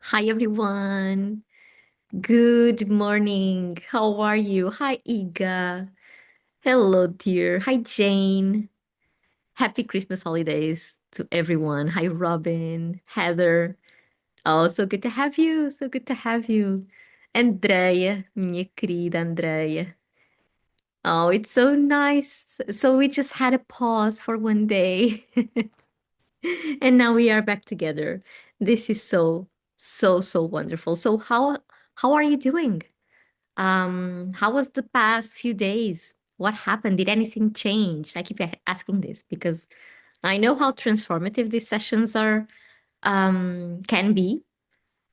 Hi, everyone. Good morning. How are you? Hi, Iga. Hello, dear. Hi, Jane. Happy Christmas holidays to everyone. Hi, Robin, Heather. Oh, so good to have you. So good to have you. Andrea, minha querida Andrea. Oh, it's so nice. So we just had a pause for one day. And now we are back together. This is so wonderful. So how are you doing? How was the past few days? What happened? Did anything change? I keep asking this because I know how transformative these sessions are, can be.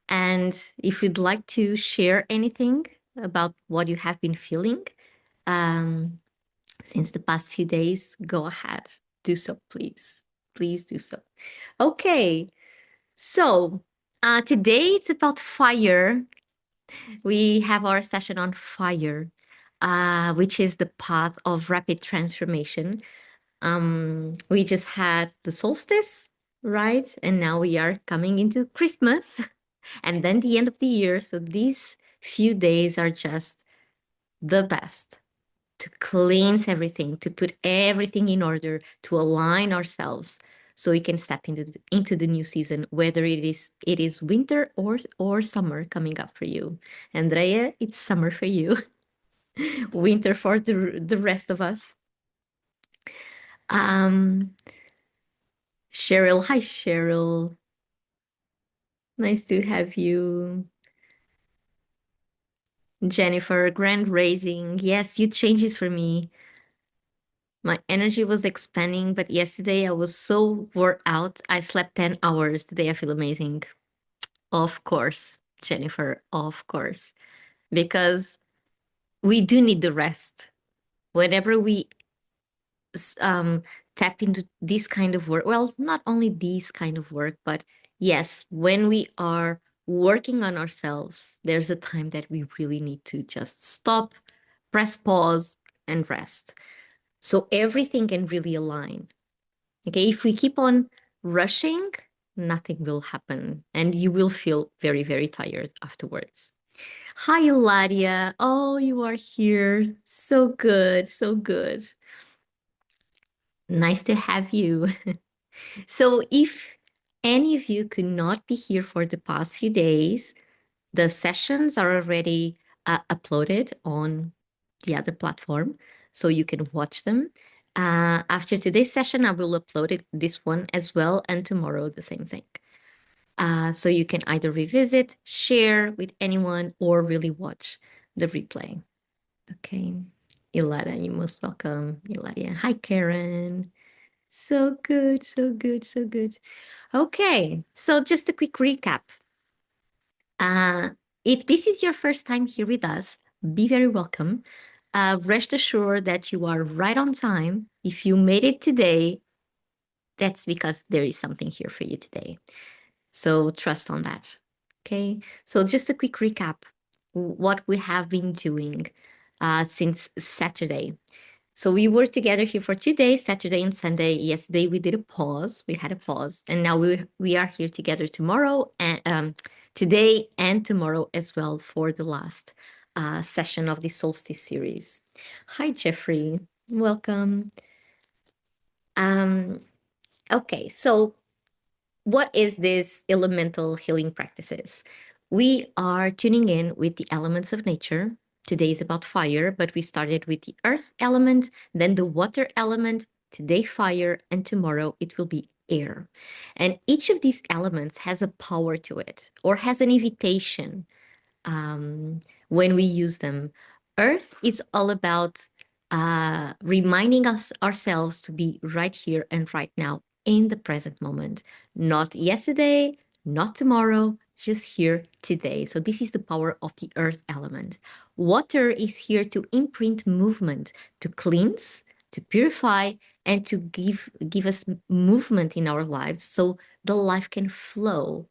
And if you'd like to share anything about what you have been feeling, um, since the past few days, go ahead. Do so, please. Please do so. Okay. So, today it's about fire. We have our session on fire, which is the path of rapid transformation. We just had the solstice, right? And now we are coming into Christmas and then the end of the year. So these few days are just the best to cleanse everything, to put everything in order, to align ourselves so we can step into the new season, whether it is winter or summer coming up for you. Andrea, it's summer for you, winter for the rest of us. Um, Cheryl, hi Cheryl. Nice to have you. Jennifer, grand raising. Yes, you changes for me. My energy was expanding, but yesterday I was so wore out. I slept 10 hours. Today I feel amazing. Of course, Jennifer, of course. Because we do need the rest. Whenever we tap into this kind of work, well, not only this kind of work, but yes, when we are working on ourselves, there's a time that we really need to just stop, press pause, and rest. So everything can really align. Okay, if we keep on rushing, nothing will happen and you will feel very tired afterwards. Hi, Eladia. Oh, you are here. So good, so good. Nice to have you. So, if any of you could not be here for the past few days, the sessions are already uploaded on the other platform, so you can watch them. After today's session, I will upload this one as well, and tomorrow the same thing. So you can either revisit, share with anyone, or really watch the replay. Okay. Ilada, you're most welcome. Ilaria. Hi, Karen. So good, so good, so good. Okay, so just a quick recap. Uh, if this is your first time here with us, be very welcome. Rest assured that you are right on time. If you made it today, that's because there is something here for you today. So trust on that. Okay, so just a quick recap what we have been doing since Saturday. So we were together here for 2 days, Saturday and Sunday. Yesterday we did a pause. We had a pause, and now we are here together tomorrow and today and tomorrow as well for the last session of the Solstice series. Hi, Jeffrey. Welcome. Um, okay, so what is this elemental healing practices? We are tuning in with the elements of nature. Today is about fire, but we started with the earth element, then the water element, today fire, and tomorrow it will be air. And each of these elements has a power to it or has an invitation um, when we use them. Earth is all about reminding us ourselves to be right here and right now in the present moment, not yesterday, not tomorrow, just here today. So this is the power of the earth element. Water is here to imprint movement, to cleanse, to purify, and to give us movement in our lives so the life can flow.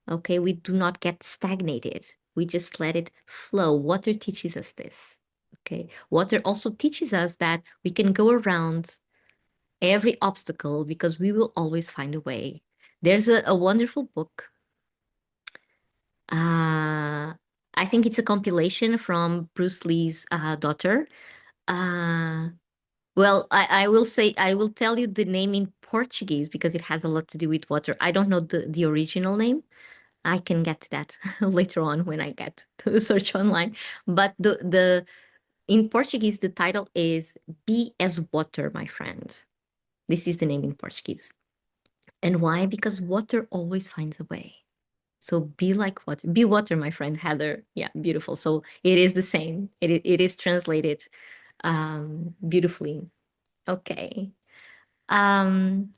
Okay, we do not get stagnated. We just let it flow. Water teaches us this. Okay, water also teaches us that we can go around every obstacle because we will always find a way. There's a wonderful book Uh, I think it's a compilation from Bruce Lee's daughter. Uh, well, I will say, I will tell you the name in Portuguese because it has a lot to do with water. I don't know the original name. I can get to that later on when I get to search online. But the in Portuguese, the title is Be as Water, my friend. This is the name in Portuguese. And why? Because water always finds a way. So be like water. Be water, my friend Heather. Yeah, beautiful. So it is the same. It is translated beautifully. Okay. Um,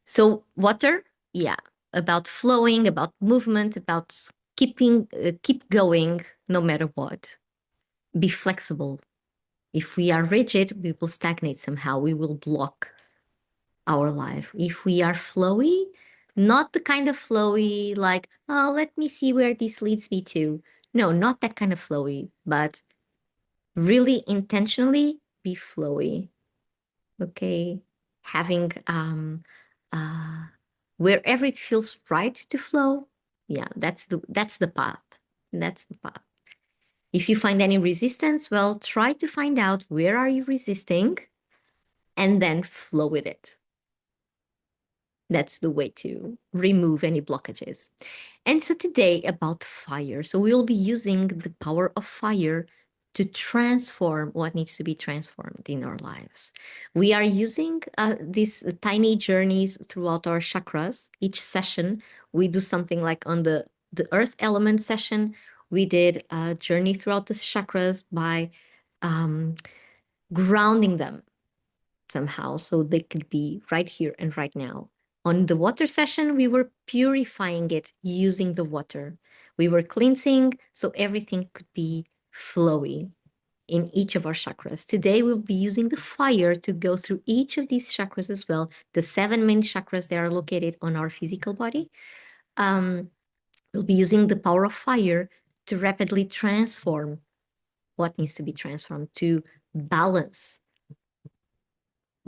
so water, yeah, about flowing, about movement, about keep going no matter what. Be flexible. If we are rigid, we will stagnate somehow. We will block our life. If we are flowy, not the kind of flowy like, oh, let me see where this leads me to. No, not that kind of flowy, but really intentionally be flowy. Okay. Having uh wherever it feels right to flow. Yeah, that's the path. That's the path. If you find any resistance, well, try to find out where are you resisting and then flow with it. That's the way to remove any blockages. And so today about fire. So we'll be using the power of fire to transform what needs to be transformed in our lives. We are using these tiny journeys throughout our chakras. Each session, we do something like on the earth element session, we did a journey throughout the chakras by um, grounding them somehow so they could be right here and right now. On the water session, we were purifying it using the water. We were cleansing so everything could be flowy in each of our chakras. Today, we'll be using the fire to go through each of these chakras as well. The seven main chakras that are located on our physical body. Um, we'll be using the power of fire to rapidly transform what needs to be transformed, to balance,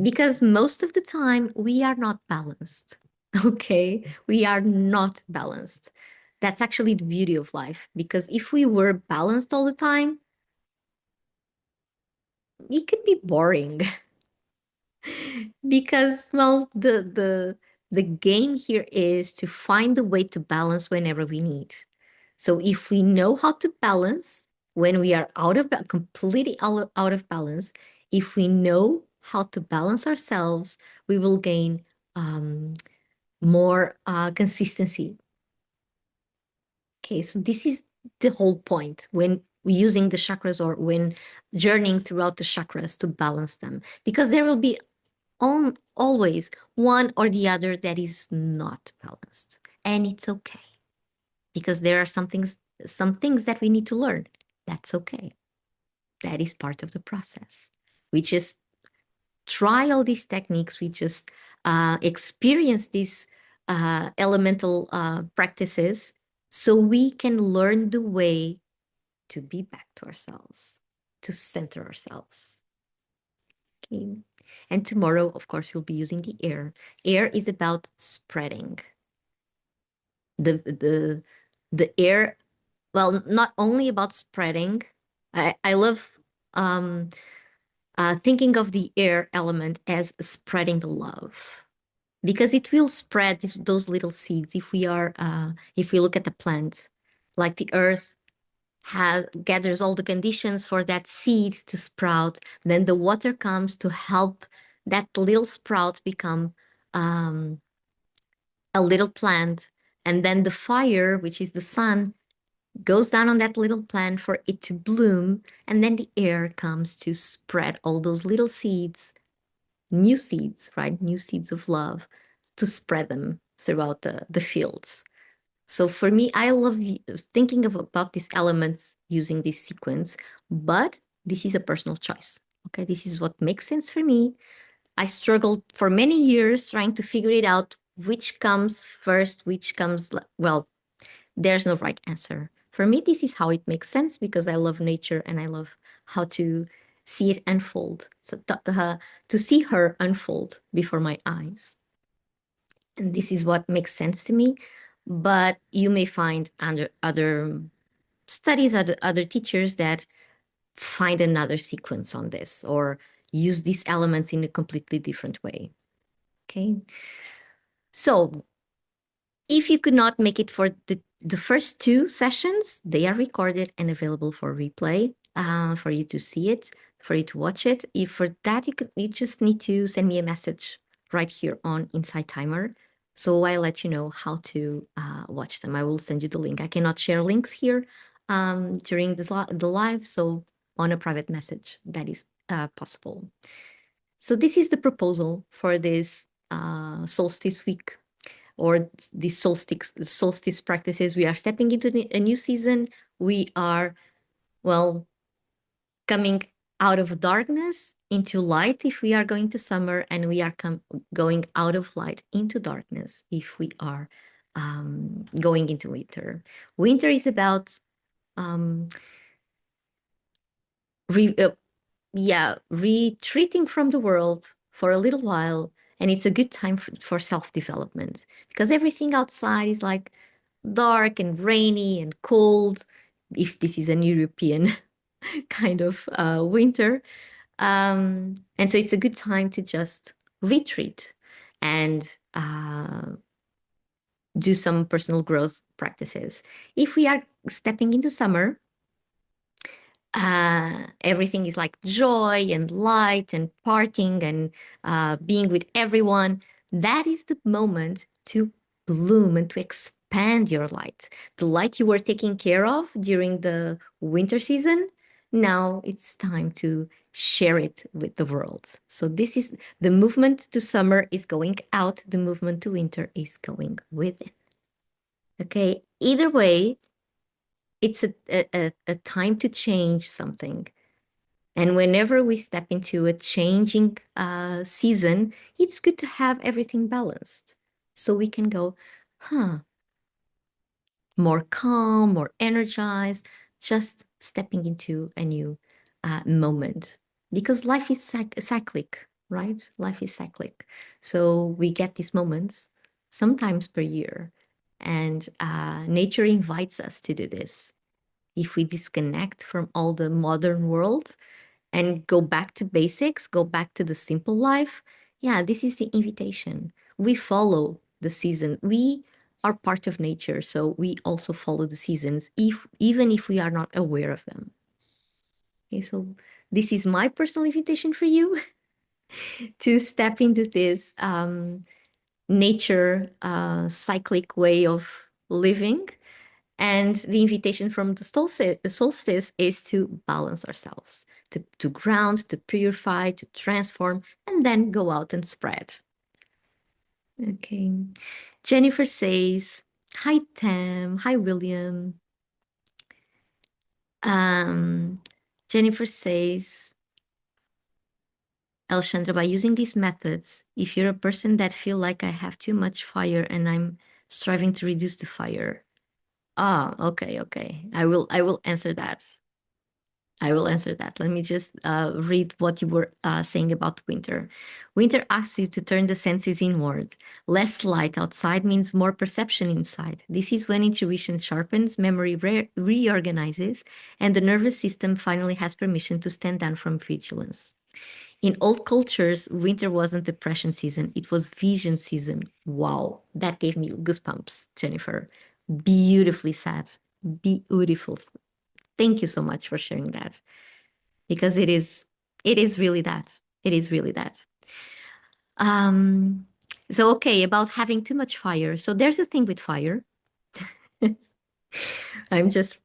because most of the time we are not balanced. Okay, we are not balanced. That's actually the beauty of life, because if we were balanced all the time, it could be boring. Because, well, the game here is to find a way to balance whenever we need. So if we know how to balance when we are completely out of balance, if we know how to balance ourselves, we will gain more consistency. Okay, so this is the whole point when we're using the chakras or when journeying throughout the chakras to balance them, because there will be always one or the other that is not balanced, and it's okay, because there are some things that we need to learn. That's okay. That is part of the process. We just try all these techniques. We just experience these elemental practices so we can learn the way to be back to ourselves, to center ourselves. Okay. And tomorrow, of course, we'll be using the air. Air is about spreading. The air, well, not only about spreading. I love thinking of the air element as spreading love, because it will spread those little seeds. If we look at the plant, like the earth gathers all the conditions for that seed to sprout, then the water comes to help that little sprout become um, a little plant, and then the fire, which is the sun, goes down on that little plant for it to bloom, and then the air comes to spread all those little seeds, new seeds, right? New seeds of love, to spread them throughout the fields. So for me, I love thinking about these elements using this sequence, but this is a personal choice. Okay, this is what makes sense for me. I struggled for many years trying to figure it out, which comes first, which comes, well, there's no right answer. For me, this is how it makes sense because I love nature and I love how to see it unfold. So to see her unfold before my eyes. And this is what makes sense to me. but you may find under other studies, other teachers that find another sequence on this or use these elements in a completely different way. Okay. So if you could not make it for the first two sessions, they are recorded and available for replay, for you to see it, for you to watch it. If for that, you just need to send me a message right here on Inside Timer. So I'll let you know how to watch them. I will send you the link. I cannot share links here during the live, so on a private message, that is possible. So this is the proposal for this solstice week or the solstice practices. We are stepping into a new season. We are, well, coming out of darkness into light if we are going to summer, and we are going out of light into darkness if we are going into winter. Winter is about um, re- uh, retreating from the world for a little while. And it's a good time for self-development because everything outside is like dark and rainy and cold, if this is an European kind of winter. And so it's a good time to just retreat and do some personal growth practices. If we are stepping into summer, everything is like joy and light and partying and being with everyone. That is the moment to bloom and to expand your light. The light you were taking care of during the winter season, now it's time to share it with the world. So this is the movement to summer is going out, the movement to winter is going within. Okay, either way, it's a time to change something. And whenever we step into a changing season, it's good to have everything balanced. So we can go, huh, more calm, more energized, just stepping into a new moment. Because life is cyclic, right? Life is cyclic. So we get these moments sometimes per year. And nature invites us to do this. If we disconnect from all the modern world, and go back to basics, go back to the simple life, yeah, this is the invitation. We follow the season. We are part of nature, so we also follow the seasons, even if we are not aware of them. Okay, so this is my personal invitation for you to step into this nature cyclic way of living. And the invitation from the solstice is to balance ourselves, to ground, to purify, to transform, and then go out and spread. Okay. Jennifer says, hi, Tam. Hi, William. Um, Jennifer says, Alexandra, by using these methods, if you're a person that feel like I have too much fire and I'm striving to reduce the fire. Ah, okay, okay. I will answer that. I will answer that. Let me just read what you were saying about winter. Winter asks you to turn the senses inward. Less light outside means more perception inside. This is when intuition sharpens, memory reorganizes, and the nervous system finally has permission to stand down from vigilance. In old cultures, winter wasn't depression season, it was vision season. Wow, that gave me goosebumps, Jennifer. Beautifully said. Beautiful. Thank you so much for sharing that because it is really that. It is really that. Um, so okay, about having too much fire. So there's a thing with fire. I'm just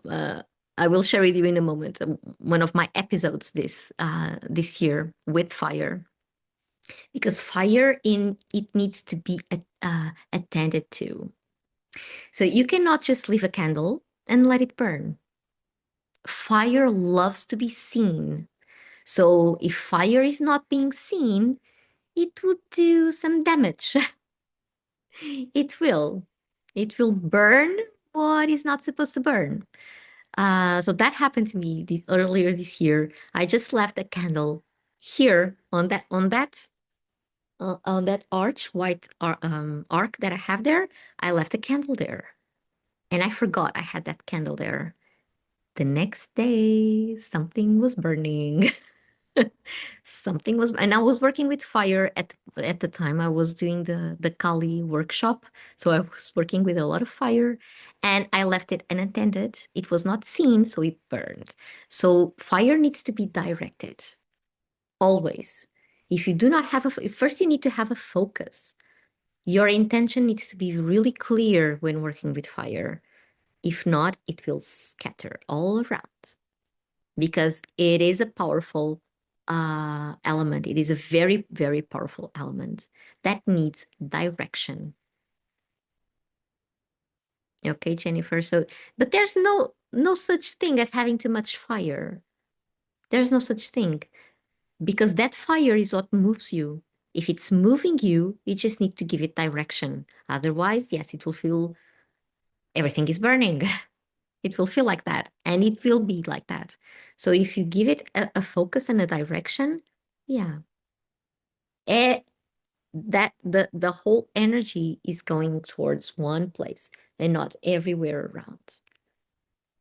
uh, I will share with you in a moment one of my episodes this year with fire because fire in it needs to be attended to. So you cannot just leave a candle and let it burn. Fire loves to be seen. So if fire is not being seen, it would do some damage. It will. It will burn what is not supposed to burn. So that happened to me earlier this year. I just left a candle here on that on that arc that I have there, I left a candle there. And I forgot I had that candle there. The next day, something was burning. Something was, and I was working with fire at the time. I was doing the Kali workshop, so I was working with a lot of fire, and I left it unattended. It was not seen, so it burned. So fire needs to be directed always. If you do not have first you need to have a focus. Your intention needs to be really clear when working with fire. If not, it will scatter all around because it is a powerful element. It is a very, very powerful element that needs direction. Okay, Jennifer. So, but there's no such thing as having too much fire. There's no such thing because that fire is what moves you. If it's moving you, you just need to give it direction. Otherwise, yes, it will feel everything is burning. It will feel like that and it will be like that. So if you give it a focus and a direction, yeah, eh, that the whole energy is going towards one place and not everywhere around.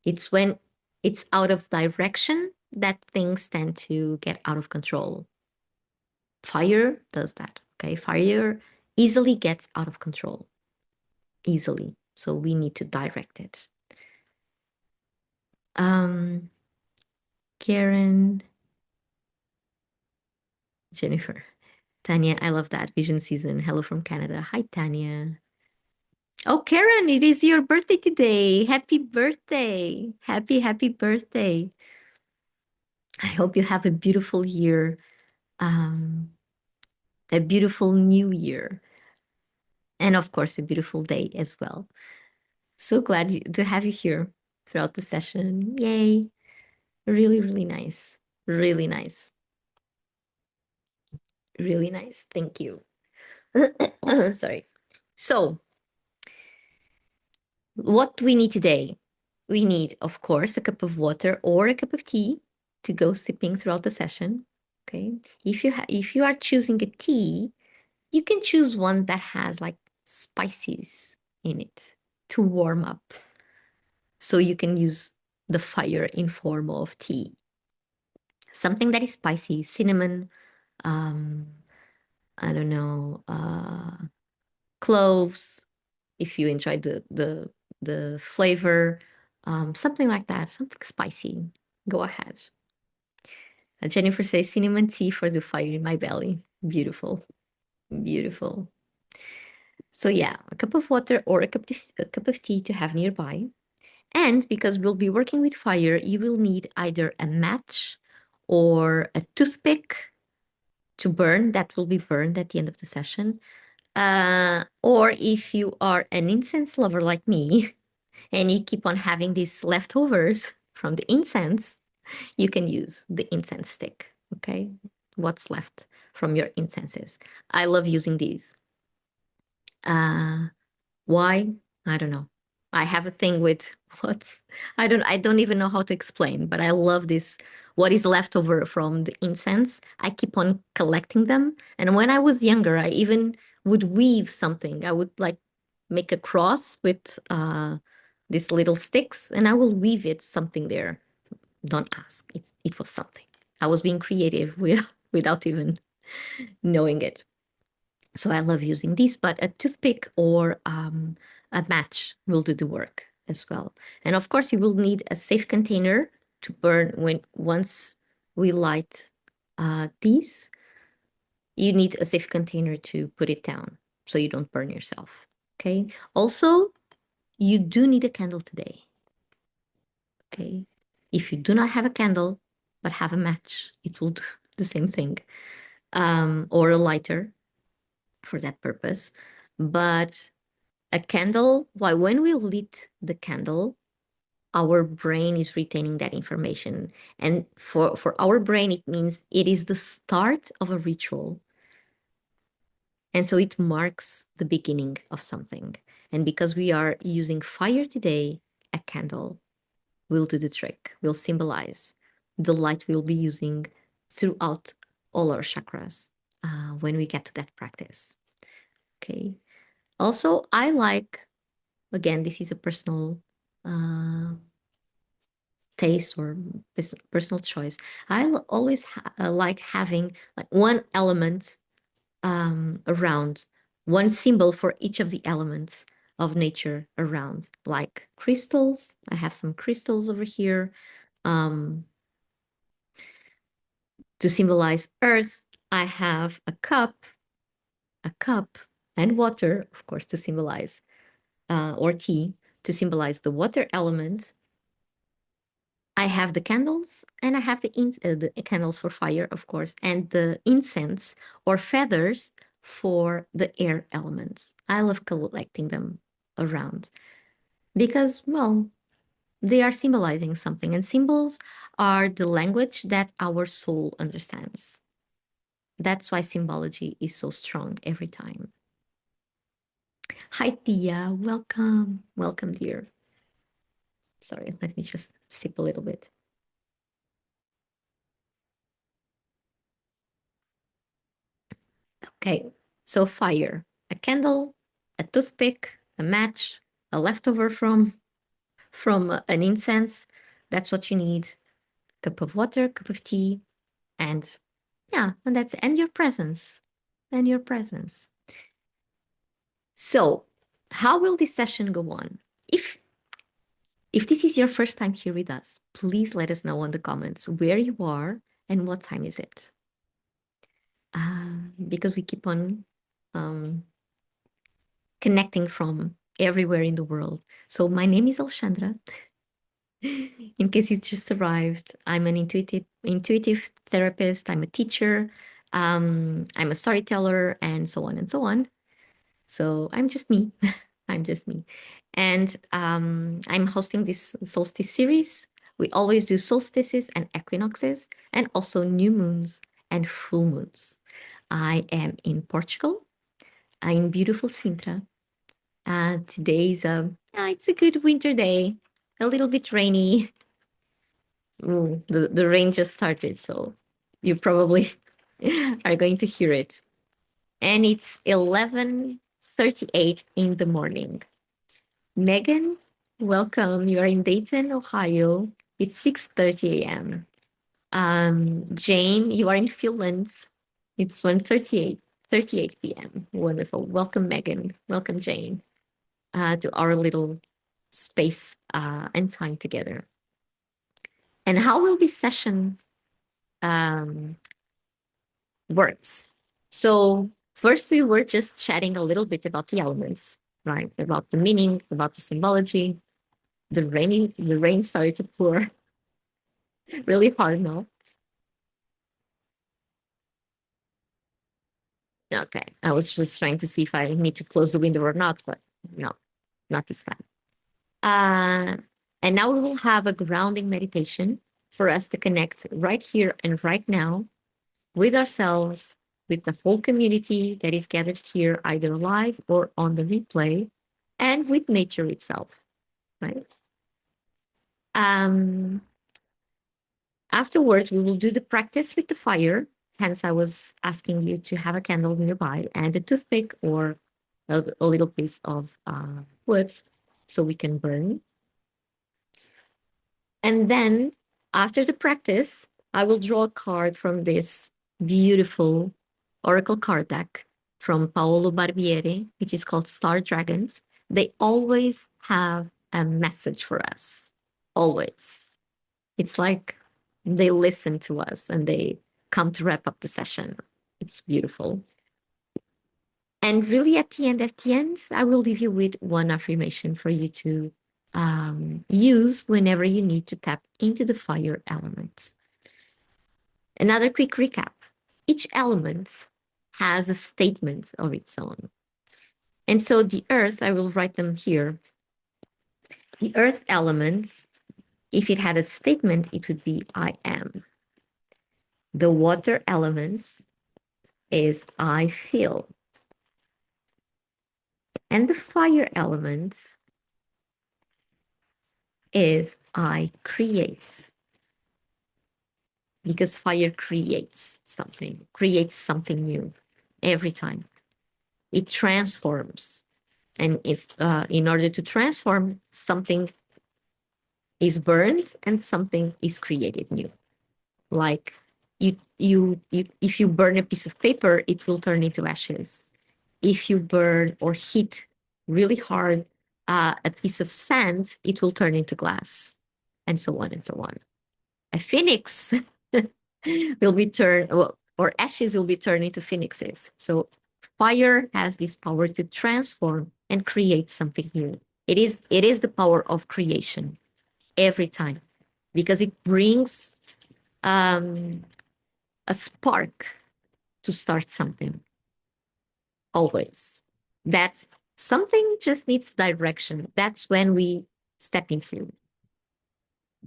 It's when it's out of direction that things tend to get out of control. Fire does that, okay? Fire easily gets out of control, easily. So we need to direct it. Um, Karen, Jennifer. Tanya, I love that. Vision season. Hello from Canada. Hi, Tanya. Oh, Karen, it is your birthday today. Happy birthday. Happy birthday. I hope you have a beautiful year, um, a beautiful new year, and of course, a beautiful day as well. So glad to have you here throughout the session. Yay. Really, really nice. Really nice. Really nice. Thank you. Sorry. So, what do we need today? We need, of course, a cup of water or a cup of tea to go sipping throughout the session. Okay. If you are choosing a tea, you can choose one that has like spices in it to warm up. So you can use the fire in form of tea. Something that is spicy, cinnamon, um, I don't know, cloves, if you enjoy the flavor, something like that, something spicy. Go ahead. Jennifer says cinnamon tea for the fire in my belly. Beautiful, beautiful. So yeah, a cup of water or a cup of tea to have nearby. And because we'll be working with fire, you will need either a match or a toothpick to burn. That will be burned at the end of the session. Or if you are an incense lover like me, and you keep on having these leftovers from the incense, you can use the incense stick, okay? What's left from your incenses. I love using these. Uh, why? I don't know. I have a thing with what's I don't even know how to explain, but I love this what is left over from the incense. I keep on collecting them. And when I was younger, I even would weave something. I would like make a cross with these little sticks and I will weave it something there. Don't ask. It was something. I was being creative without even knowing it. So I love using these, but a toothpick or a match will do the work as well. And of course, you will need a safe container to burn when once we light these. You need a safe container to put it down so you don't burn yourself. Okay. Also, you do need a candle today. Okay. If you do not have a candle but have a match, it will do the same thing. Or a lighter for that purpose. But a candle, why when we lit the candle, our brain is retaining that information. And for our brain, it means it is the start of a ritual. And so it marks the beginning of something. And because we are using fire today, a candle will do the trick, will symbolize the light we'll be using throughout all our chakras. when we get to that practice. Okay. Also, I like, again, this is a personal uh, taste or personal choice. Always like having like one element around, one symbol for each of the elements of nature around, like crystals. I have some crystals over here. Um, to symbolize earth, I have a cup, and water, of course, to symbolize, or tea, to symbolize the water element. I have the candles, and I have the candles for fire, of course, and the incense or feathers for the air elements. I love collecting them around because, well, they are symbolizing something, and symbols are the language that our soul understands. That's why symbology is so strong every time. Hi, Tia. Welcome. Welcome, dear. Sorry, let me just sip a little bit. Okay, so fire, a candle, a toothpick, a match, a leftover from an incense. That's what you need. Cup of water, cup of tea, and yeah, and your presence. And your presence. So, how will this session go on? If if this is your first time here with us, please let us know in the comments where you are and what time is it. Because we keep on um, connecting from everywhere in the world. So my name is Alexandra. In case you just arrived, I'm an intuitive therapist. I'm a teacher. I'm a storyteller, and so on and so on. So I'm just me. I'm just me. And I'm hosting this solstice series. We always do solstices and equinoxes, and also new moons and full moons. I am in Portugal. I'm in beautiful Sintra. Today's it's a good winter day, a little bit rainy. Ooh, the rain just started, so you probably are going to hear it. And it's 11:38 in the morning. Megan, welcome. You are in Dayton, Ohio. It's 6:30 a.m. Jane, you are in Finland. It's 1:38 p.m. Wonderful. Welcome, Megan. Welcome, Jane, to our little space and time together. And how will this session um, works? So first, we were just chatting a little bit about the elements, right? About the meaning, about the symbology. The rain started to pour really hard now. Okay, I was just trying to see if I need to close the window or not, but no, not this time. Uh, and now we will have a grounding meditation for us to connect right here and right now with ourselves, with the whole community that is gathered here, either live or on the replay, and with nature itself, right? Um, Afterwards, we will do the practice with the fire. Hence, I was asking you to have a candle nearby and a toothpick or a little piece of wood so we can burn. And then after the practice, I will draw a card from this beautiful oracle card deck from Paolo Barbieri, which is called Star Dragons. They always have a message for us. Always. It's like they listen to us and they come to wrap up the session. It's beautiful. And really, at the end, I will leave you with one affirmation for you to use whenever you need to tap into the fire element. Another quick recap. Each element has a statement of its own. And so the earth, I will write them here. The earth element, if it had a statement, it would be I am. The water element is I feel. And the fire element is I create. because fire creates something new every time. It transforms. And if in order to transform, something is burned and something is created new. Like if you burn a piece of paper, it will turn into ashes. If you burn or hit really hard a piece of sand, it will turn into glass, and so on and so on. A phoenix will be turned, well, or ashes will be turned into phoenixes. So fire has this power to transform and create something new. It is the power of creation every time because it brings um, a spark to start something always. That something just needs direction. That's when we step into.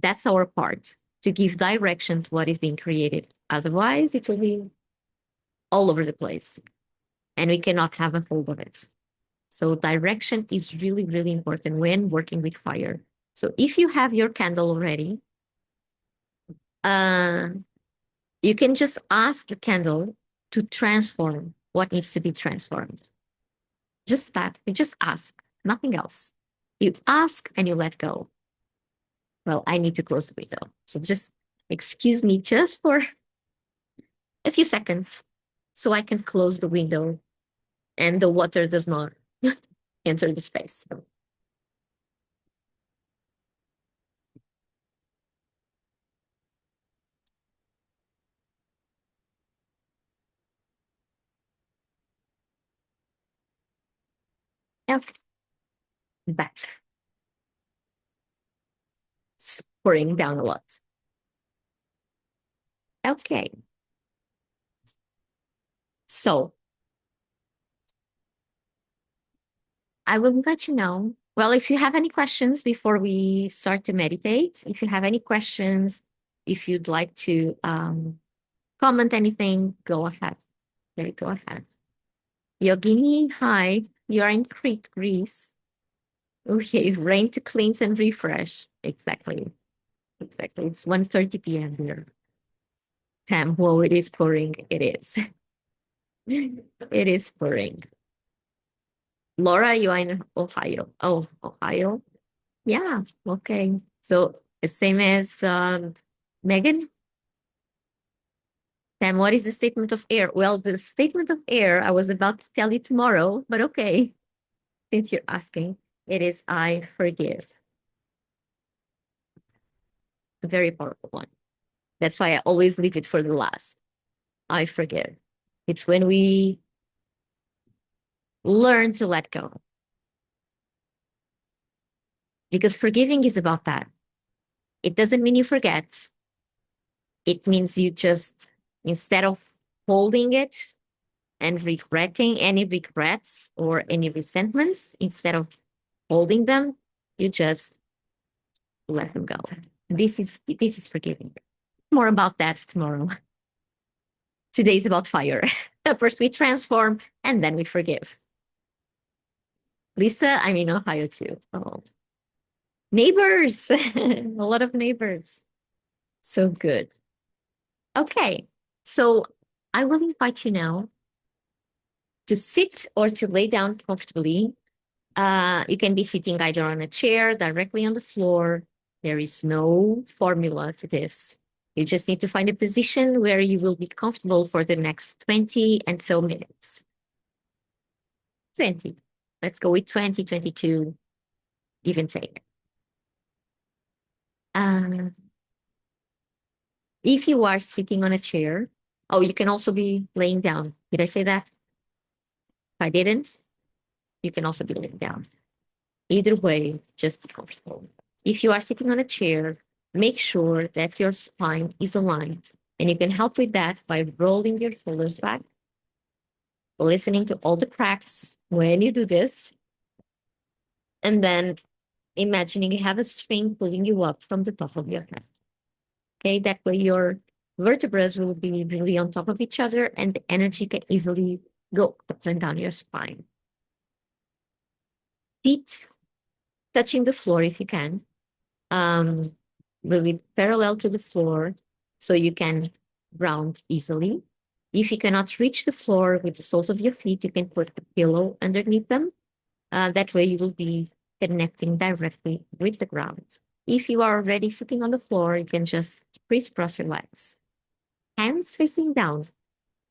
That's our part to give direction to what is being created. Otherwise, it will be all over the place and we cannot have a hold of it. So, direction is really, really important when working with fire. So, if you have your candle already, uh, you can just ask the candle to transform what needs to be transformed. Just that. You just ask, nothing else. You ask and you let go. Well, I need to close the window. So just excuse me just for a few seconds so I can close the window and the water does not enter the space. So, okay, back. It's pouring down a lot. Okay. So I will let you know. Well, if you have any questions before we start to meditate, if you have any questions, if you'd like to comment anything, go ahead. There you go ahead. Yogini, hi. You are in Crete, Greece. Okay, rain to cleanse and refresh. Exactly. Exactly. It's 1:30 p.m. here. Tam, whoa, it is pouring. It is. It is pouring. Laura, you are in Ohio. Oh, Ohio. Yeah, okay. So same as Megan. Tam, what is the statement of air? Well, the statement of air, I was about to tell you tomorrow, but okay, since you're asking, it is I forgive. A very powerful one. That's why I always leave it for the last. I forgive. It's when we learn to let go. Because forgiving is about that. It doesn't mean you forget. It means you just, instead of holding it and regretting any regrets or any resentments, instead of holding them, you just let them go. This is forgiving. More about that tomorrow. Today is about fire. First we transform and then we forgive. Lisa, I'm in Ohio too. Oh, neighbors, a lot of neighbors. So good. Okay, so I will invite you now to sit or to lay down comfortably. You can be sitting either on a chair, directly on the floor. There is no formula to this. You just need to find a position where you will be comfortable for the next 20 and so minutes. 20. Let's go with 20, 22, give and take. Um, if you are sitting on a chair, oh, you can also be laying down. Did I say that? If I didn't, you can also be laying down. Either way, just be comfortable. If you are sitting on a chair, make sure that your spine is aligned. And you can help with that by rolling your shoulders back, listening to all the cracks when you do this, and then imagining you have a string pulling you up from the top of your head. Okay, that way your vertebrae will be really on top of each other and the energy can easily go up and down your spine. Feet touching the floor if you can, um, really parallel to the floor. so you can ground easily. If you cannot reach the floor with the soles of your feet, you can put a pillow underneath them. That way, you will be connecting directly with the ground. If you are already sitting on the floor, you can just crisscross your legs, hands facing down,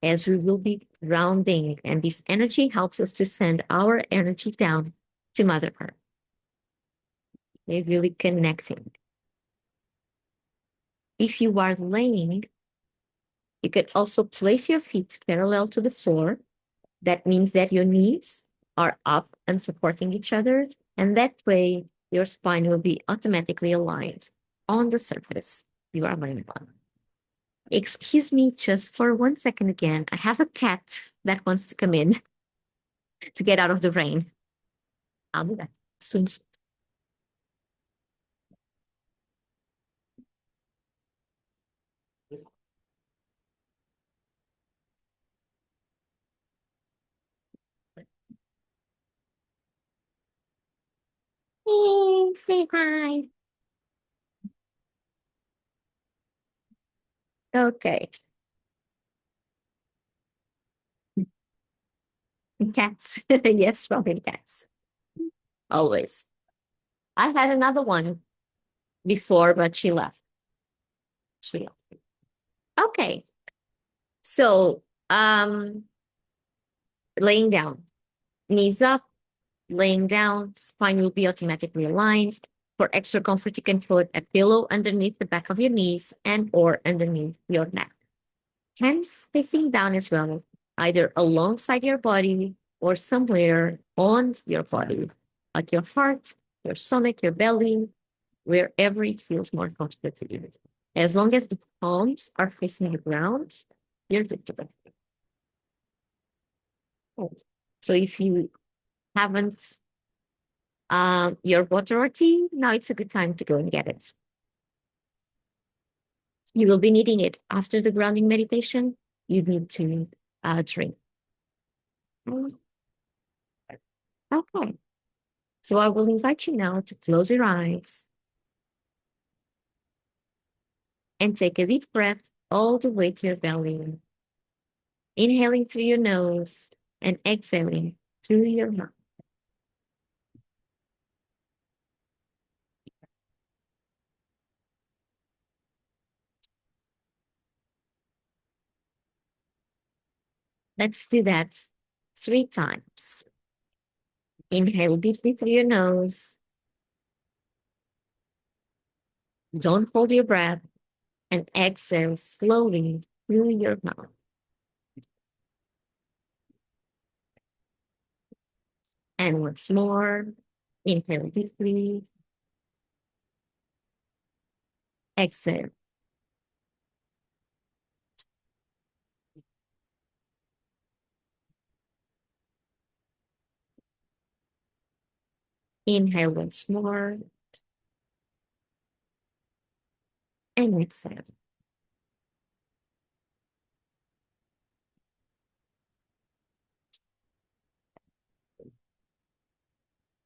as we will be grounding. And this energy helps us to send our energy down to Mother Earth. They're really connecting. If you are laying, you could also place your feet parallel to the floor. That means that your knees are up and supporting each other. And that way, your spine will be automatically aligned on the surface you are laying on. Excuse me just for 1 second again. I have a cat that wants to come in to get out of the rain. I'll be back soon. Hey, say hi. Okay. Cats. Yes, Robin cats. Always. I had another one before, but she left. She left. Okay. So, laying down, knees up, laying down, spine will be automatically aligned. For extra comfort, you can put a pillow underneath the back of your knees and or underneath your neck. Hands facing down as well, either alongside your body or somewhere on your body, like your heart, your stomach, your belly, wherever it feels more comfortable to you. As long as the palms are facing the ground, you're good to go. So if you haven't your water or tea, now it's a good time to go and get it. You will be needing it after the grounding meditation. You need to drink. Okay. So I will invite you now to close your eyes and take a deep breath all the way to your belly. Inhaling through your nose and exhaling through your mouth. Let's do that 3 times. Inhale deeply through your nose. Don't hold your breath and exhale slowly through your mouth. And once more, inhale deeply, exhale. Inhale once more, and exhale.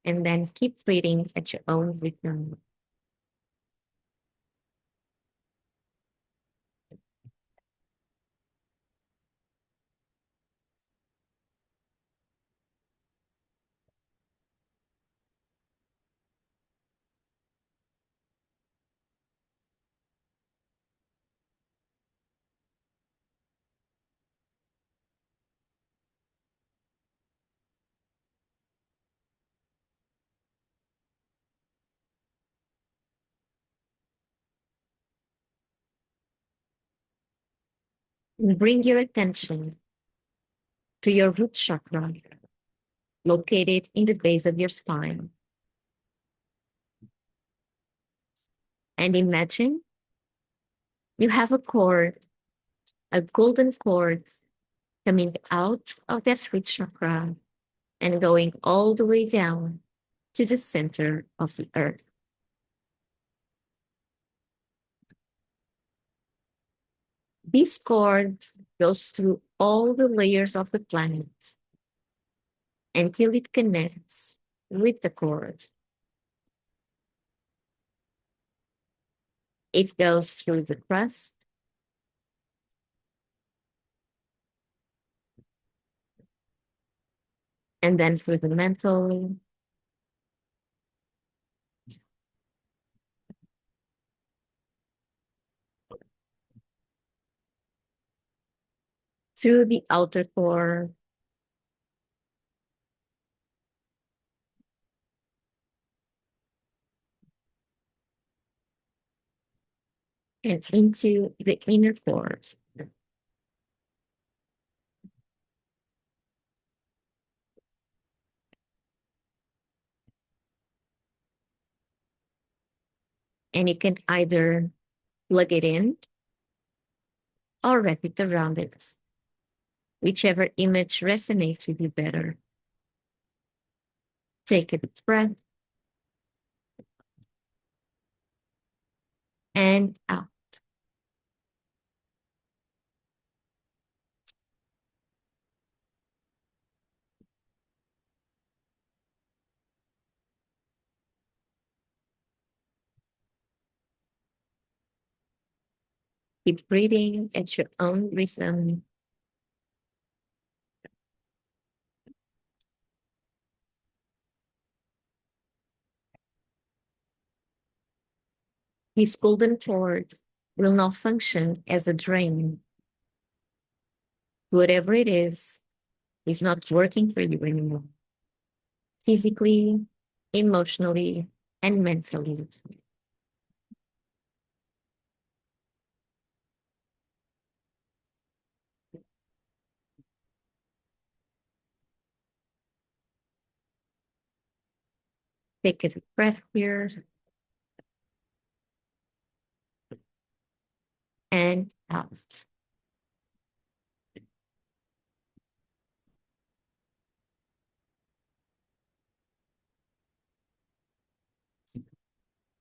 And then keep breathing at your own rhythm. And bring your attention to your root chakra, located in the base of your spine. And imagine you have a cord, a golden cord coming out of that root chakra and going all the way down to the center of the earth. This cord goes through all the layers of the planet until it connects with the cord. It goes through the crust, And then through the mental, through the outer core, and into the inner core. And you can either plug it in or wrap it around it, whichever image resonates with you better. Take a deep breath and out. Keep breathing at your own rhythm. These golden cords will now function as a drain. Whatever it is not working for you anymore, physically, emotionally, and mentally. Take a deep breath here and out.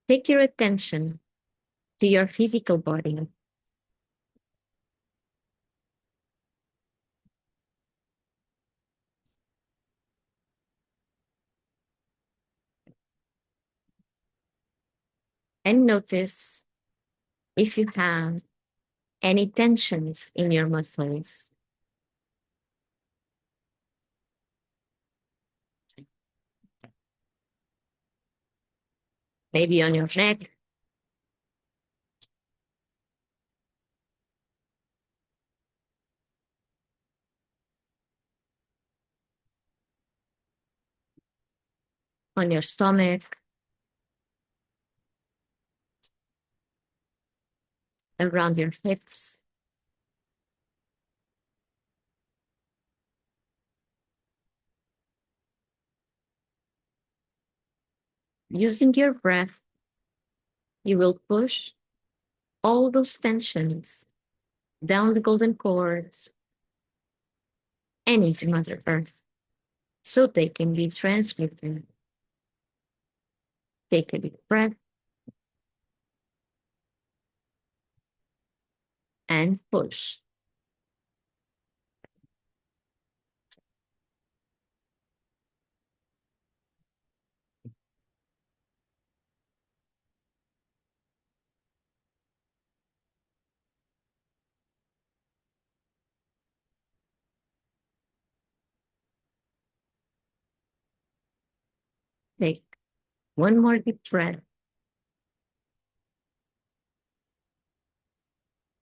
Take your attention to your physical body. And notice if you have any tensions in your muscles, maybe on your neck, on your stomach, around your hips. Using your breath, you will push all those tensions down the golden cords and into Mother Earth so they can be transmuted. Take a deep breath and push. Take one more deep breath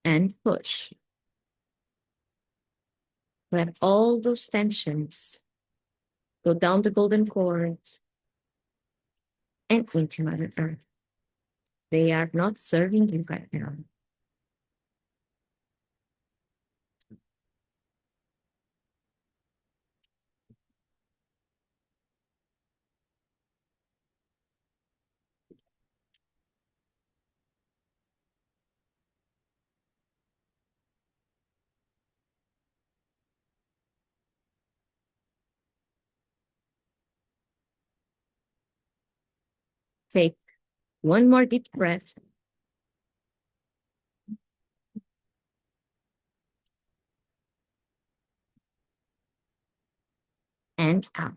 and push. Let all those tensions go down the golden cords and into Mother Earth. They are not serving you right now. Take one more deep breath and out.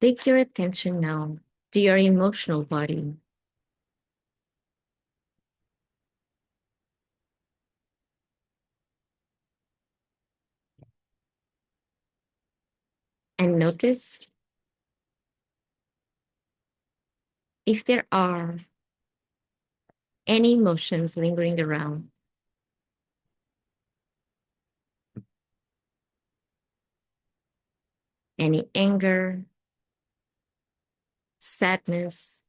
Take your attention now to your emotional body and notice if there are any emotions lingering around, any anger, sadness,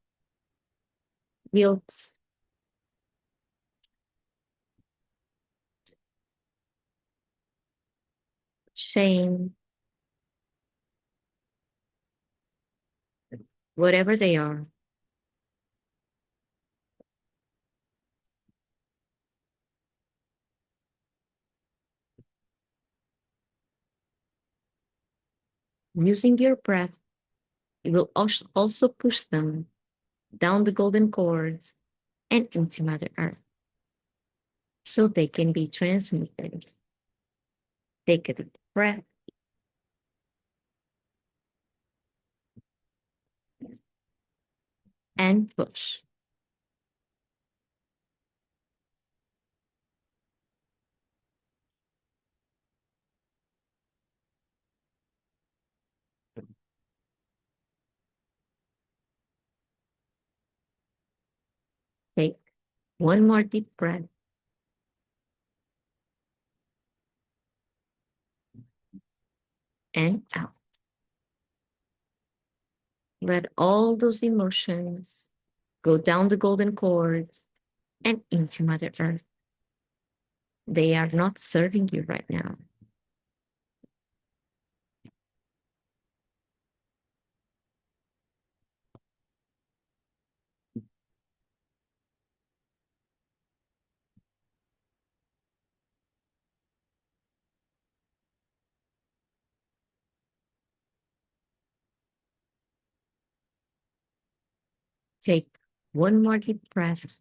guilt, shame, whatever they are. Using your breath, you will also push them down the golden cords and into Mother Earth so they can be transmuted. Take a deep breath and push. Take one more deep breath and out. Let all those emotions go down the golden cords and into Mother Earth. They are not serving you right now. Take one more deep breath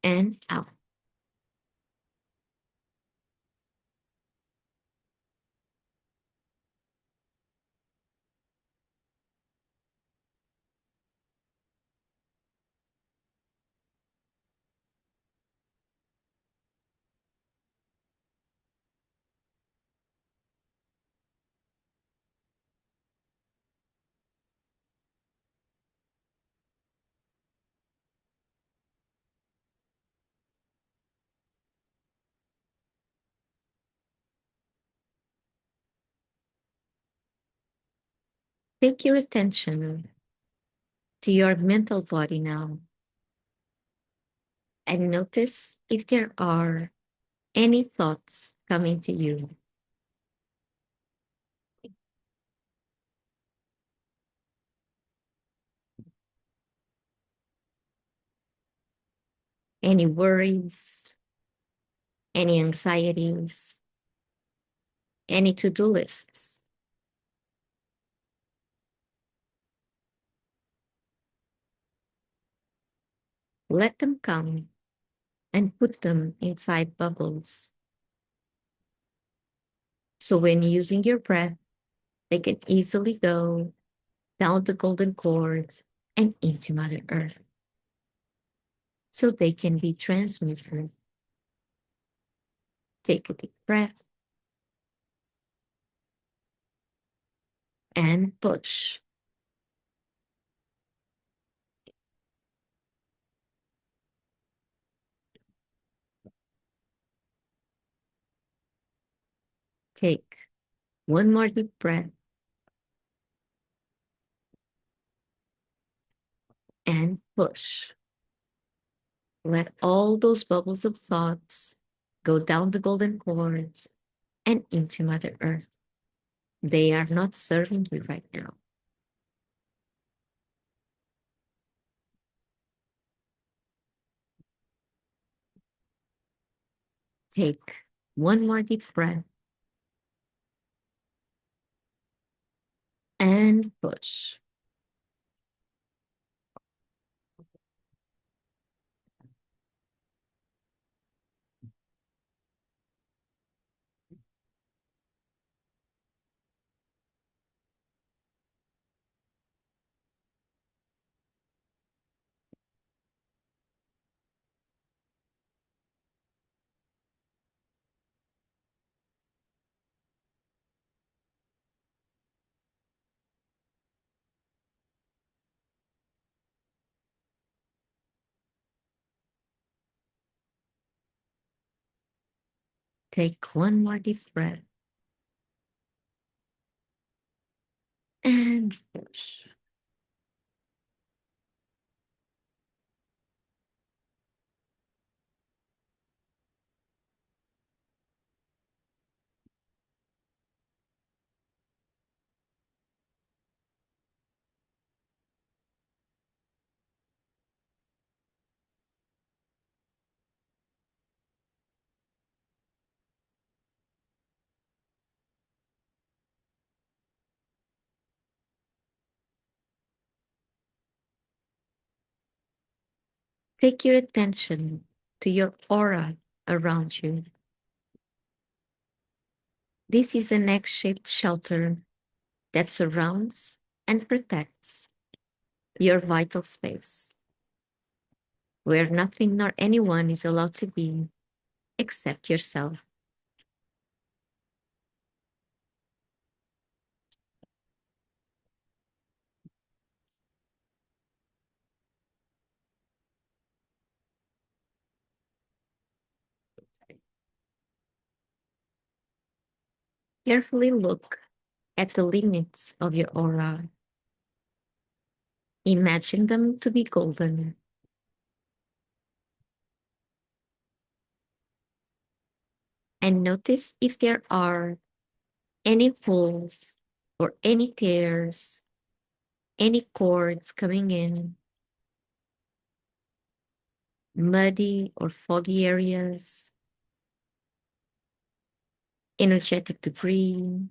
and out. Take your attention to your mental body now and notice if there are any thoughts coming to you, any worries, any anxieties, any to do lists. Let them come and put them inside bubbles. So when using your breath, they can easily go down the golden cords and into Mother Earth so they can be transmuted. Take a deep breath and push. Take one more deep breath and push. Let all those bubbles of thoughts go down the golden cords and into Mother Earth. They are not serving you right now. Take one more deep breath and push. Take one more deep breath and push. Take your attention to your aura around you. This is an egg-shaped shelter that surrounds and protects your vital space, where nothing nor anyone is allowed to be except yourself. Carefully look at the limits of your aura. Imagine them to be golden, and notice if there are any holes or any tears, any cords coming in, muddy or foggy areas, energetic debris.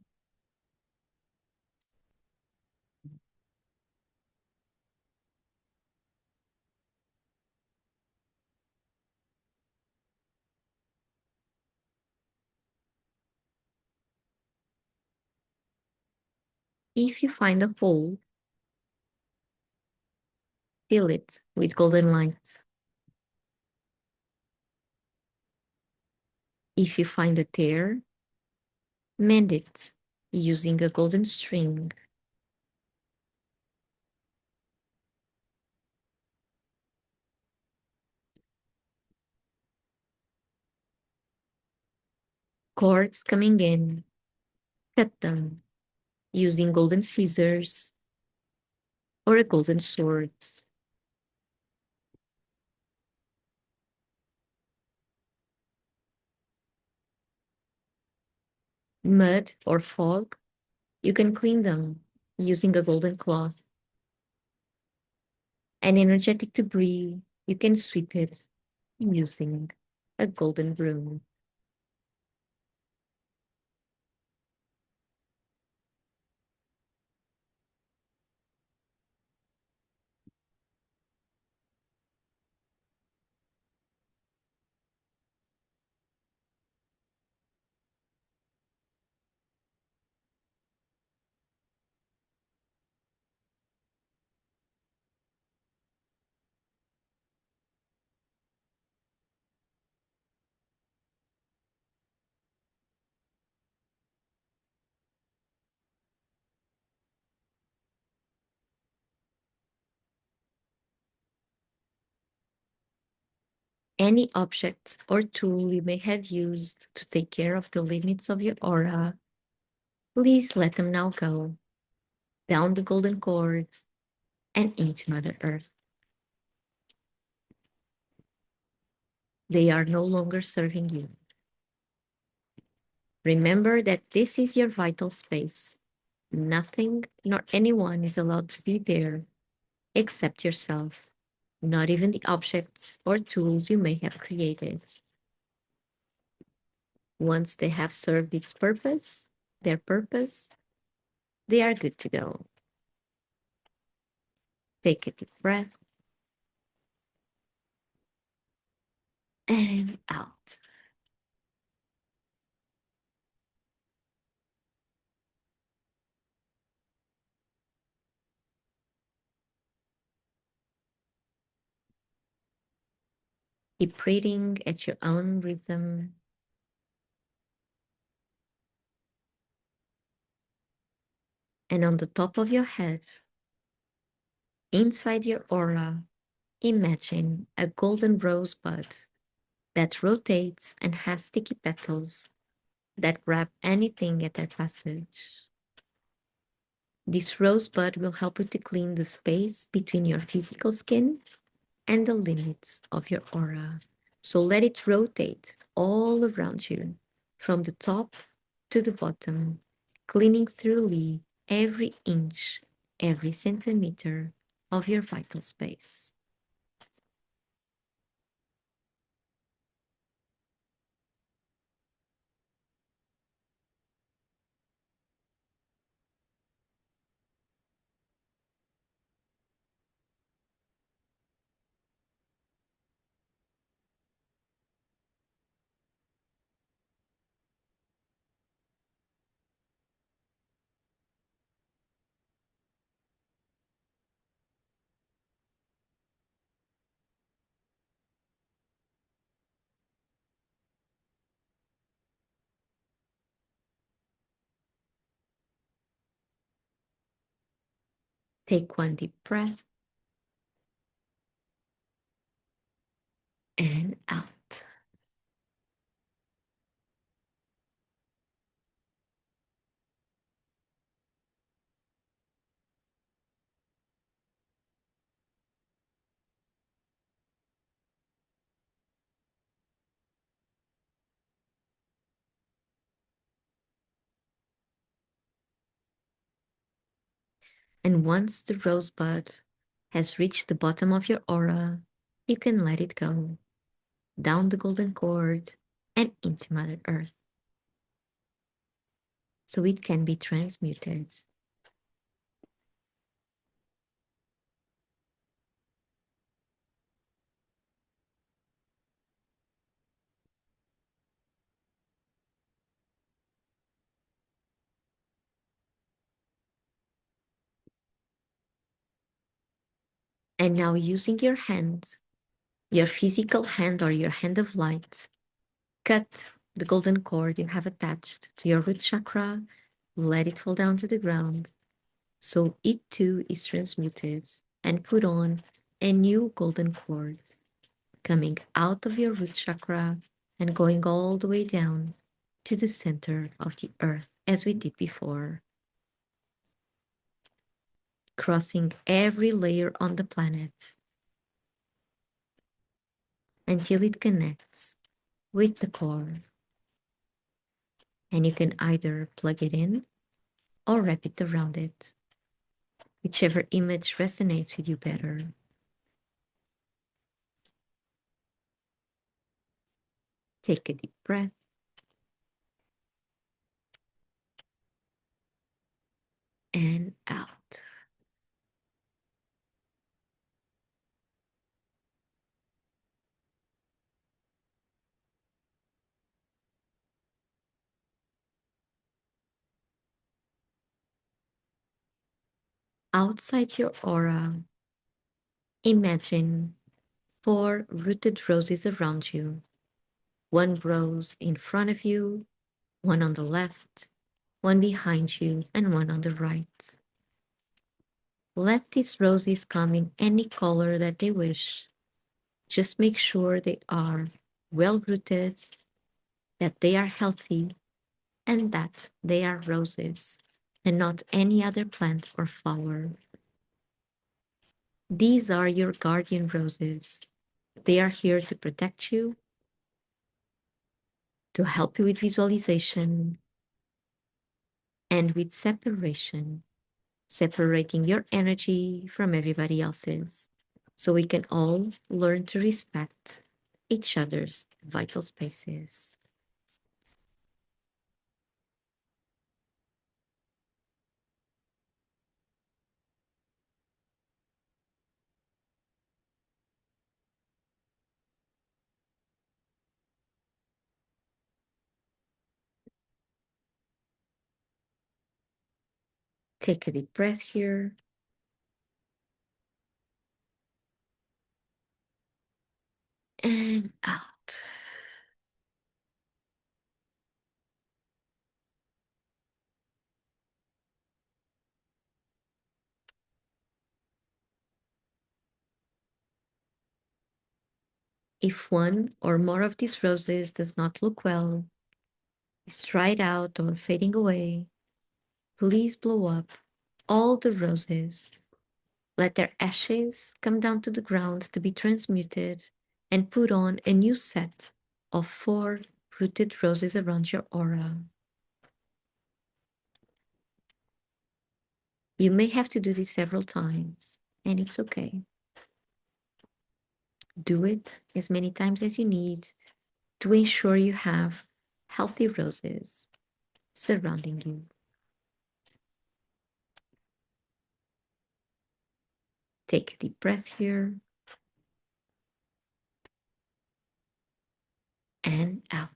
If you find a hole, fill it with golden light. If you find a tear, mend it using a golden string. Cords coming in, cut them using golden scissors or a golden sword. Mud or fog, you can clean them using a golden cloth. And energetic debris, you can sweep it using a golden broom. Any object or tool you may have used to take care of the limits of your aura, please let them now go down the golden cord and into Mother Earth. They are no longer serving you. Remember that this is your vital space. Nothing nor anyone is allowed to be there except yourself, not even the objects or tools you may have created. Once they have served its purpose, their purpose, they are good to go. Take a deep breath and out. Keep breathing at your own rhythm. And on the top of your head, inside your aura, imagine a golden rosebud that rotates and has sticky petals that grab anything at their passage. This rosebud will help you to clean the space between your physical skin and the limits of your aura. So let it rotate all around you, from the top to the bottom, cleaning thoroughly every inch, every centimeter of your vital space. Take one deep breath and out. And once the rosebud has reached the bottom of your aura, you can let it go down the golden cord and into Mother Earth so it can be transmuted. And now, using your hand, your physical hand or your hand of light, cut the golden cord you have attached to your root chakra, let it fall down to the ground so it too is transmuted, and put on a new golden cord coming out of your root chakra and going all the way down to the center of the earth as we did before, crossing every layer on the planet until it connects with the core. And you can either plug it in or wrap it around it, whichever image resonates with you better. Take a deep breath and out. Outside your aura, imagine 4 rooted roses around you. One rose in front of you, one on the left, one behind you, and one on the right. Let these roses come in any color that they wish. Just make sure they are well rooted, that they are healthy, and that they are roses and not any other plant or flower. These are your guardian roses. They are here to protect you, to help you with visualization, and with separation, separating your energy from everybody else's, so we can all learn to respect each other's vital spaces. Take a deep breath here and out. If one or more of these roses does not look well, is dried out or fading away, please blow up all the roses. Let their ashes come down to the ground to be transmuted and put on a new set of 4 rooted roses around your aura. You may have to do this several times, and it's okay. Do it as many times as you need to ensure you have healthy roses surrounding you. Take a deep breath here and out.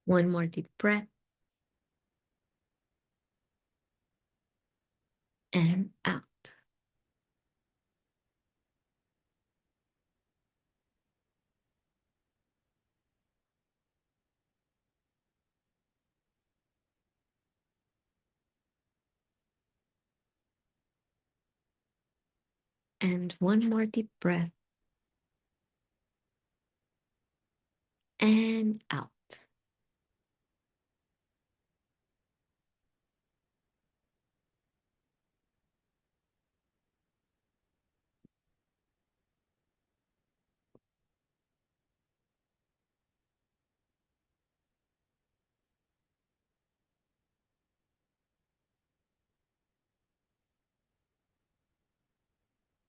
One more deep breath and out. And one more deep breath and out.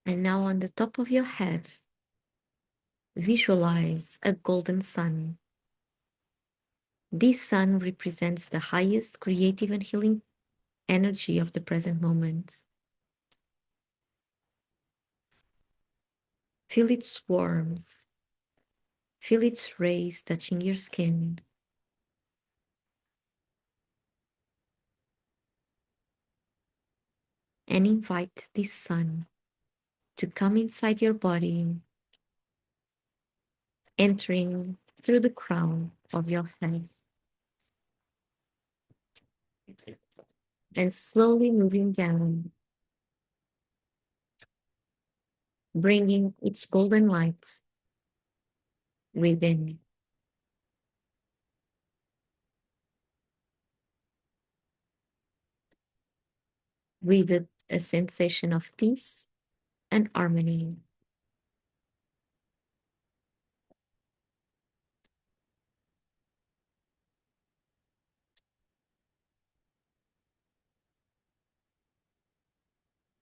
And now on the top of your head, visualize a golden sun. This sun represents the highest creative and healing energy of the present moment. Feel its warmth. Feel its rays touching your skin. And invite this sun to come inside your body, entering through the crown of your head and slowly moving down, bringing its golden light within. With a sensation of peace and harmony.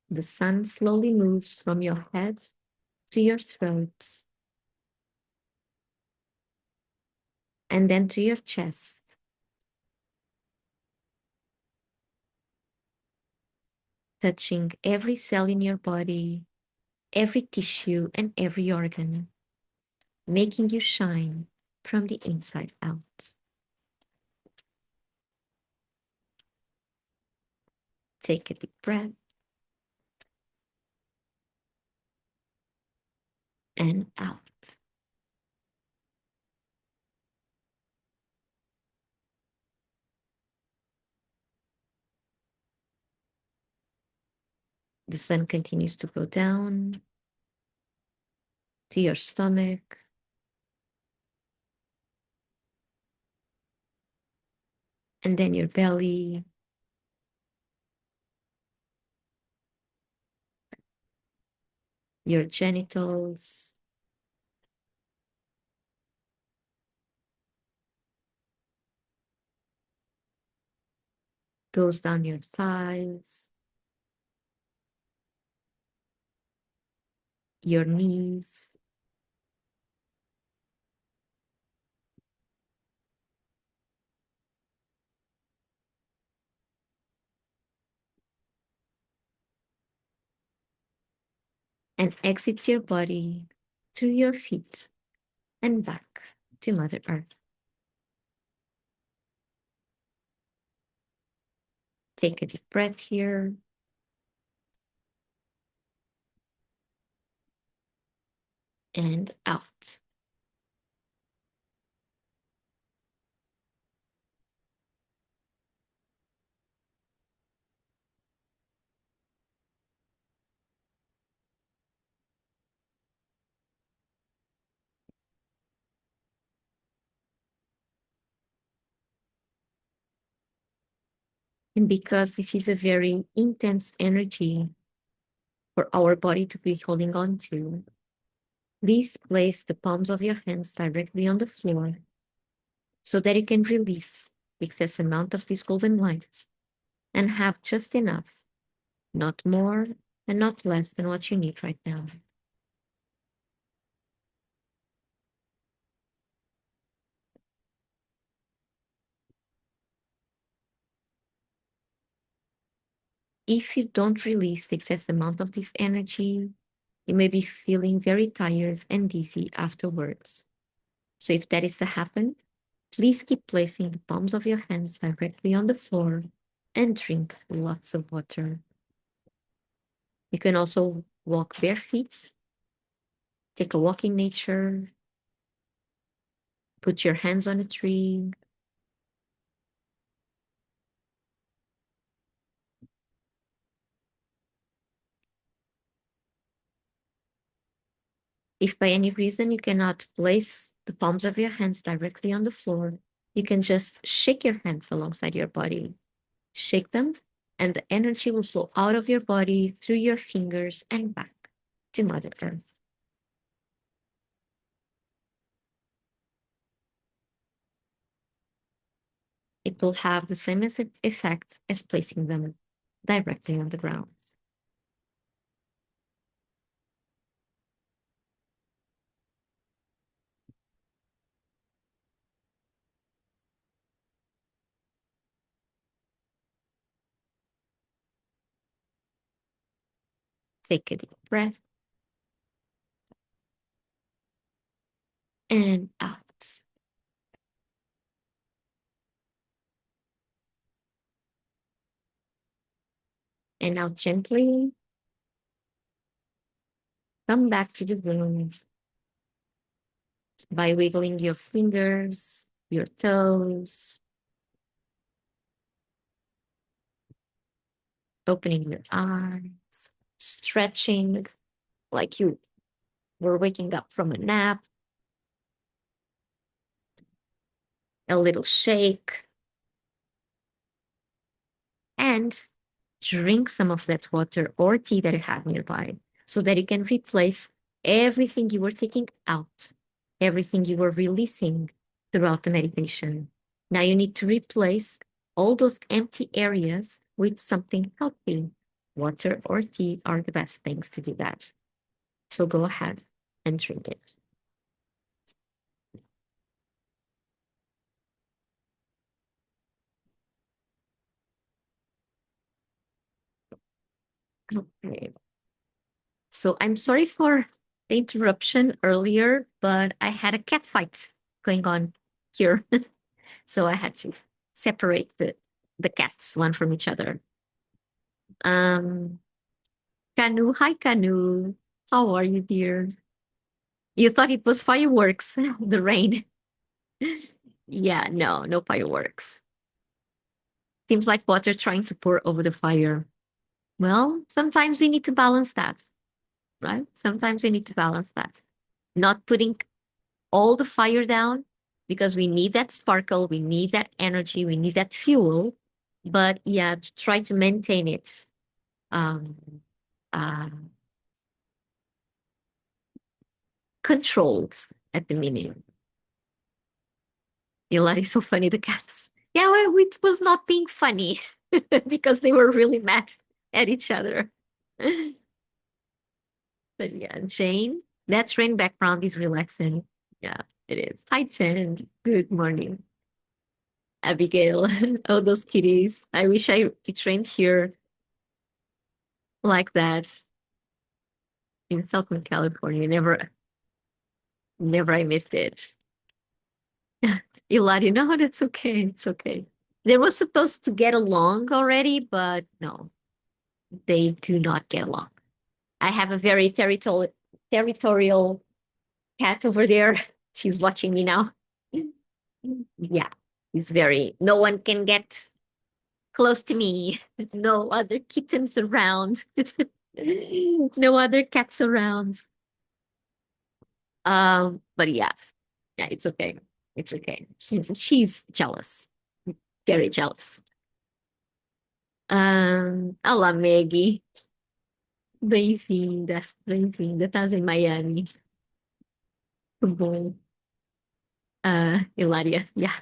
The sun slowly moves from your head to your throat and then to your chest, touching every cell in your body, every tissue, and every organ, making you shine from the inside out. Take a deep breath and out. The sun continues to go down to your stomach, and then your belly, your genitals, goes down your thighs, your knees, and exits your body through your feet and back to Mother Earth. Take a deep breath here and out. And because this is a very intense energy for our body to be holding on to, please place the palms of your hands directly on the floor so that you can release the excess amount of these golden lights and have just enough, not more and not less than what you need right now. If you don't release the excess amount of this energy, you may be feeling very tired and dizzy afterwards. So if that is to happen, please keep placing the palms of your hands directly on the floor and drink lots of water. You can also walk bare feet, take a walk in nature, put your hands on a tree. If by any reason you cannot place the palms of your hands directly on the floor, you can just shake your hands alongside your body. Shake them, and the energy will flow out of your body through your fingers and back to Mother Earth. It will have the same effect as placing them directly on the ground. Take a deep breath and out. And now gently come back to the room by wiggling your fingers, your toes, opening your eyes, stretching like you were waking up from a nap, a little shake, and drink some of that water or tea that you have nearby so that you can replace everything you were taking out, everything you were releasing throughout the meditation. Now you need to replace all those empty areas with something healthy. Water or tea are the best things to do that. So go ahead and drink it. Okay. So I'm sorry for the interruption earlier, but I had a cat fight going on here. So I had to separate the cats one from each other. Um, Canu, hi Canu. How are you, dear? You thought it was fireworks, the rain. Yeah, no, no fireworks. Seems like water trying to pour over the fire. Well, sometimes we need to balance that, right? Sometimes we need to balance that. Not putting all the fire down because we need that sparkle, we need that energy, we need that fuel. But yeah, try to maintain it um, uh, controlled at the minimum. Yolanda is so funny, the cats. Yeah, well, it was not being funny because they were really mad at each other. But yeah, Jane, that rain background is relaxing. Yeah, it is. Hi, Jen. Good morning. Abigail. Oh, those kitties. I wish it rained here like that in Southern California. Never I missed it. Ilari, no, that's okay. It's okay. They were supposed to get along already, but no, they do not get along. I have a very territorial cat over there. She's watching me now. Yeah, it's very, no one can get close to me. No other kittens around. No other cats around. But yeah, yeah, it's okay. It's okay. She's jealous. Very jealous. Olá, Maggie. Bem-vinda, bem-vinda. Estás em Miami. Que bom. Hilaria. Yeah.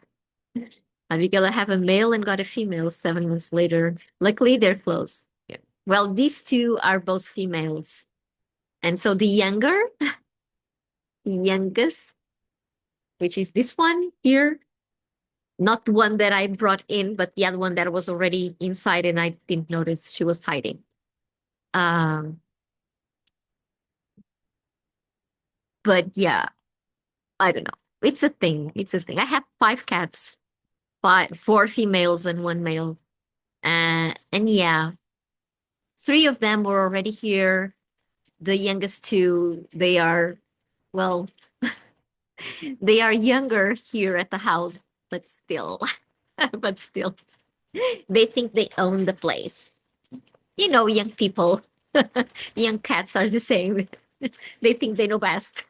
Abigail, I have a male and got a female 7 months later. Luckily, they're close. Yeah. Well, these two are both females. And so the younger, the youngest, which is this one here, not the one that I brought in, but the other one that was already inside and I didn't notice she was hiding. Um, but yeah, I don't know. It's a thing. It's a thing. I have five cats, four females and one male. And yeah, three of them were already here. The youngest two, they are, well, they are younger here at the house, but still, but still, they think they own the place. You know, young people, young cats are the same. They think they know best.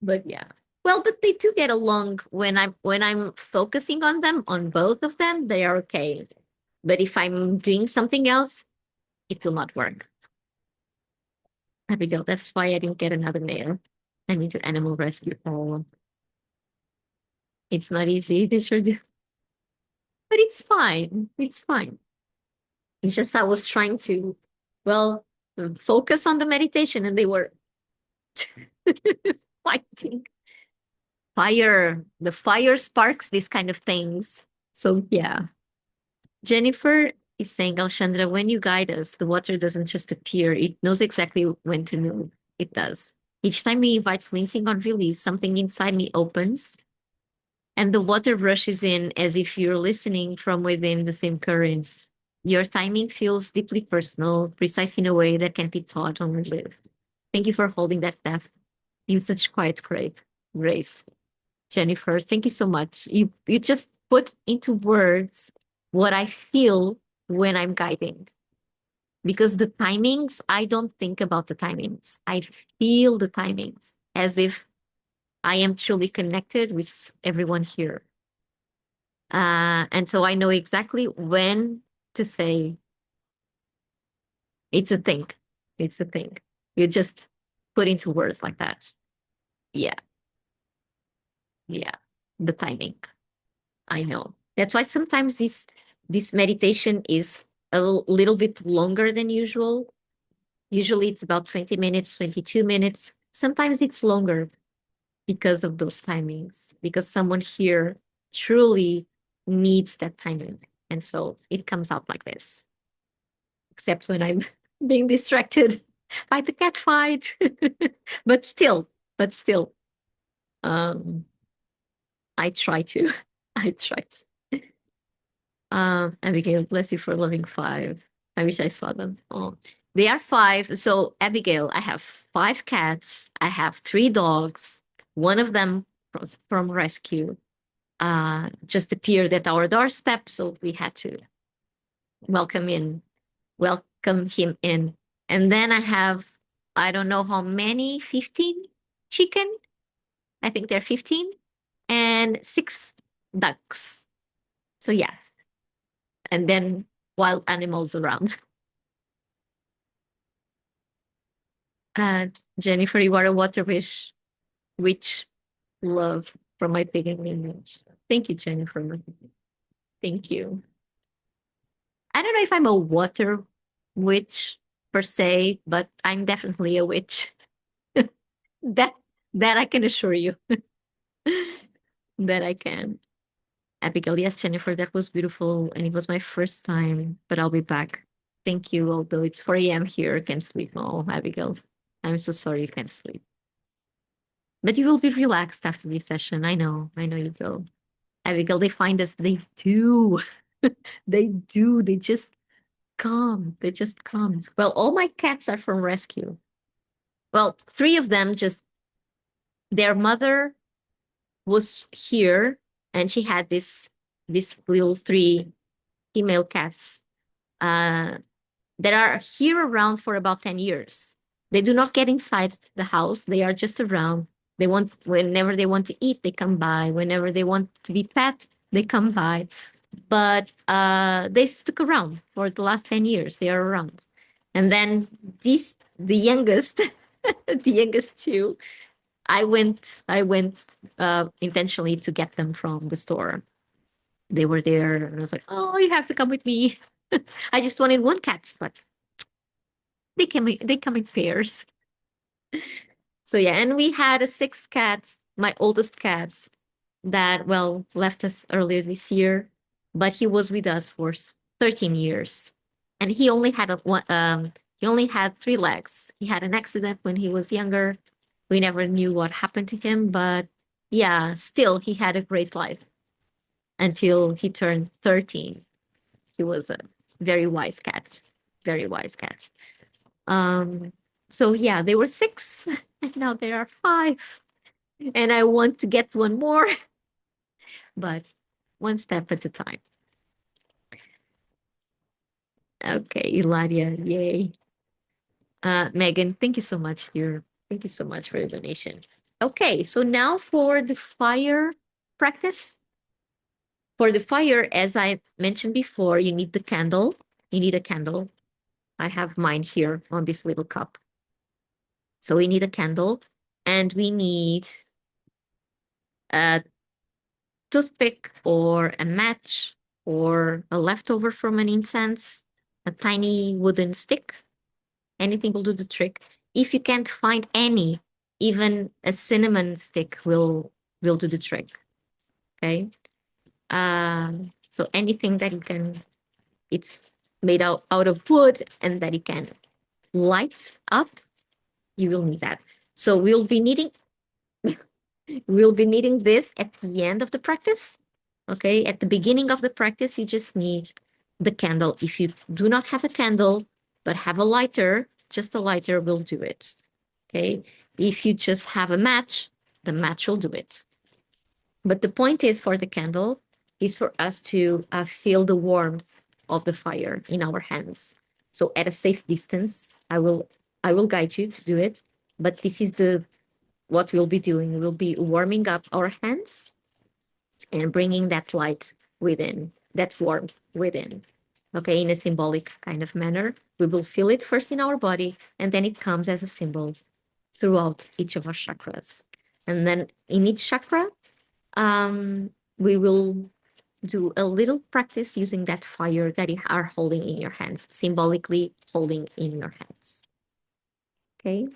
But yeah. Well, but they do get along when I'm focusing on them, on both of them, they are okay. But if I'm doing something else, it will not work. Abigail, that's why I didn't get another male. I'm into animal rescue. Oh, it's not easy. They sure do. But it's fine. It's fine. It's just I was trying to, well, focus on the meditation and they were fighting. Fire. The fire sparks these kind of things. So yeah. Jennifer is saying, Alchandra, when you guide us, the water doesn't just appear. It knows exactly when to move. It does. Each time we invite cleansing on release, something inside me opens and the water rushes in as if you're listening from within the same current. Your timing feels deeply personal, precise in a way that can be taught or lived. Thank you for holding that depth in such quiet grace. Jennifer, thank you so much. You just put into words what I feel when I'm guiding. Because the timings, I don't think about the timings. I feel the timings as if I am truly connected with everyone here. And so I know exactly when to say it's a thing. It's a thing. You just put into words like that. Yeah, yeah. The timing. I know. That's why sometimes this meditation is a little bit longer than usual. Usually it's about 20 minutes, 22 minutes. Sometimes it's longer because of those timings, because someone here truly needs that timing. And so it comes out like this, except when I'm being distracted by the cat fight. But still, but still, um, I try to. I try to. Abigail, bless you for loving five. I wish I saw them. Oh, they are five. So, Abigail, I have five cats. I have three dogs. One of them from rescue just appeared at our doorstep, so we had to welcome in, welcome him in. And then I have, I don't know how many, 15 chicken. I think they're 15 and six ducks. So yeah, and then wild animals around. Uh, Jennifer, you are a water wish, which love from my pagan lineage. Thank you, Jennifer. Thank you. I don't know if I'm a water witch per se, but I'm definitely a witch. That that I can assure you. That I can. Abigail, yes, Jennifer, that was beautiful, and it was my first time, but I'll be back. Thank you, although it's 4 a.m. here, I can't sleep. Oh, Abigail, I'm so sorry you can't sleep. But you will be relaxed after this session. I know you will. Abigail, they find us. They do. They do. They just come. They just come. Well, all my cats are from rescue. Well, three of them just, their mother was here and she had this little three female cats uh, that are here around for about 10 years. They do not get inside the house. They are just around. They want, whenever they want to eat, they come by. Whenever they want to be pet, they come by. But they stuck around for the last 10 years. They are around. And then the youngest, the youngest two, I went intentionally to get them from the store. They were there, and I was like, "Oh, you have to come with me." I just wanted one cat, but they come in pairs. So yeah, and we had a sixth cat, my oldest cat, that well left us earlier this year, but he was with us for 13 years, and he only had three legs. He had an accident when he was younger. We never knew what happened to him, but yeah, still he had a great life until he turned 13. He was a very wise cat, very wise cat. Um, so yeah, they were six, and now there are five, and I want to get one more, but one step at a time. Okay, Ilaria, yay. Megan, thank you so much, dear. Thank you so much for the donation. Okay, so now for the fire practice. For the fire, as I mentioned before, you need the candle. You need a candle. I have mine here on this little cup. So we need a candle and we need a toothpick or a match or a leftover from an incense, a tiny wooden stick. Anything will do the trick. If you can't find any, even a cinnamon stick will do the trick. Okay. So anything that you can, it's made out of wood and that you can light up, you will need that. So we'll be needing this at the end of the practice. Okay, at the beginning of the practice, you just need the candle. If you do not have a candle, but have a lighter, just a lighter will do it. Okay, if you just have a match, the match will do it. But the point is for the candle is for us to feel the warmth of the fire in our hands. So at a safe distance, I will guide you to do it. But this is the what we'll be doing. We'll be warming up our hands and bringing that light within, that warmth within. Okay, in a symbolic kind of manner. We will feel it first in our body, and then it comes as a symbol throughout each of our chakras. And then in each chakra, we will do a little practice using that fire that you are holding in your hands, symbolically holding in your hands. Okay.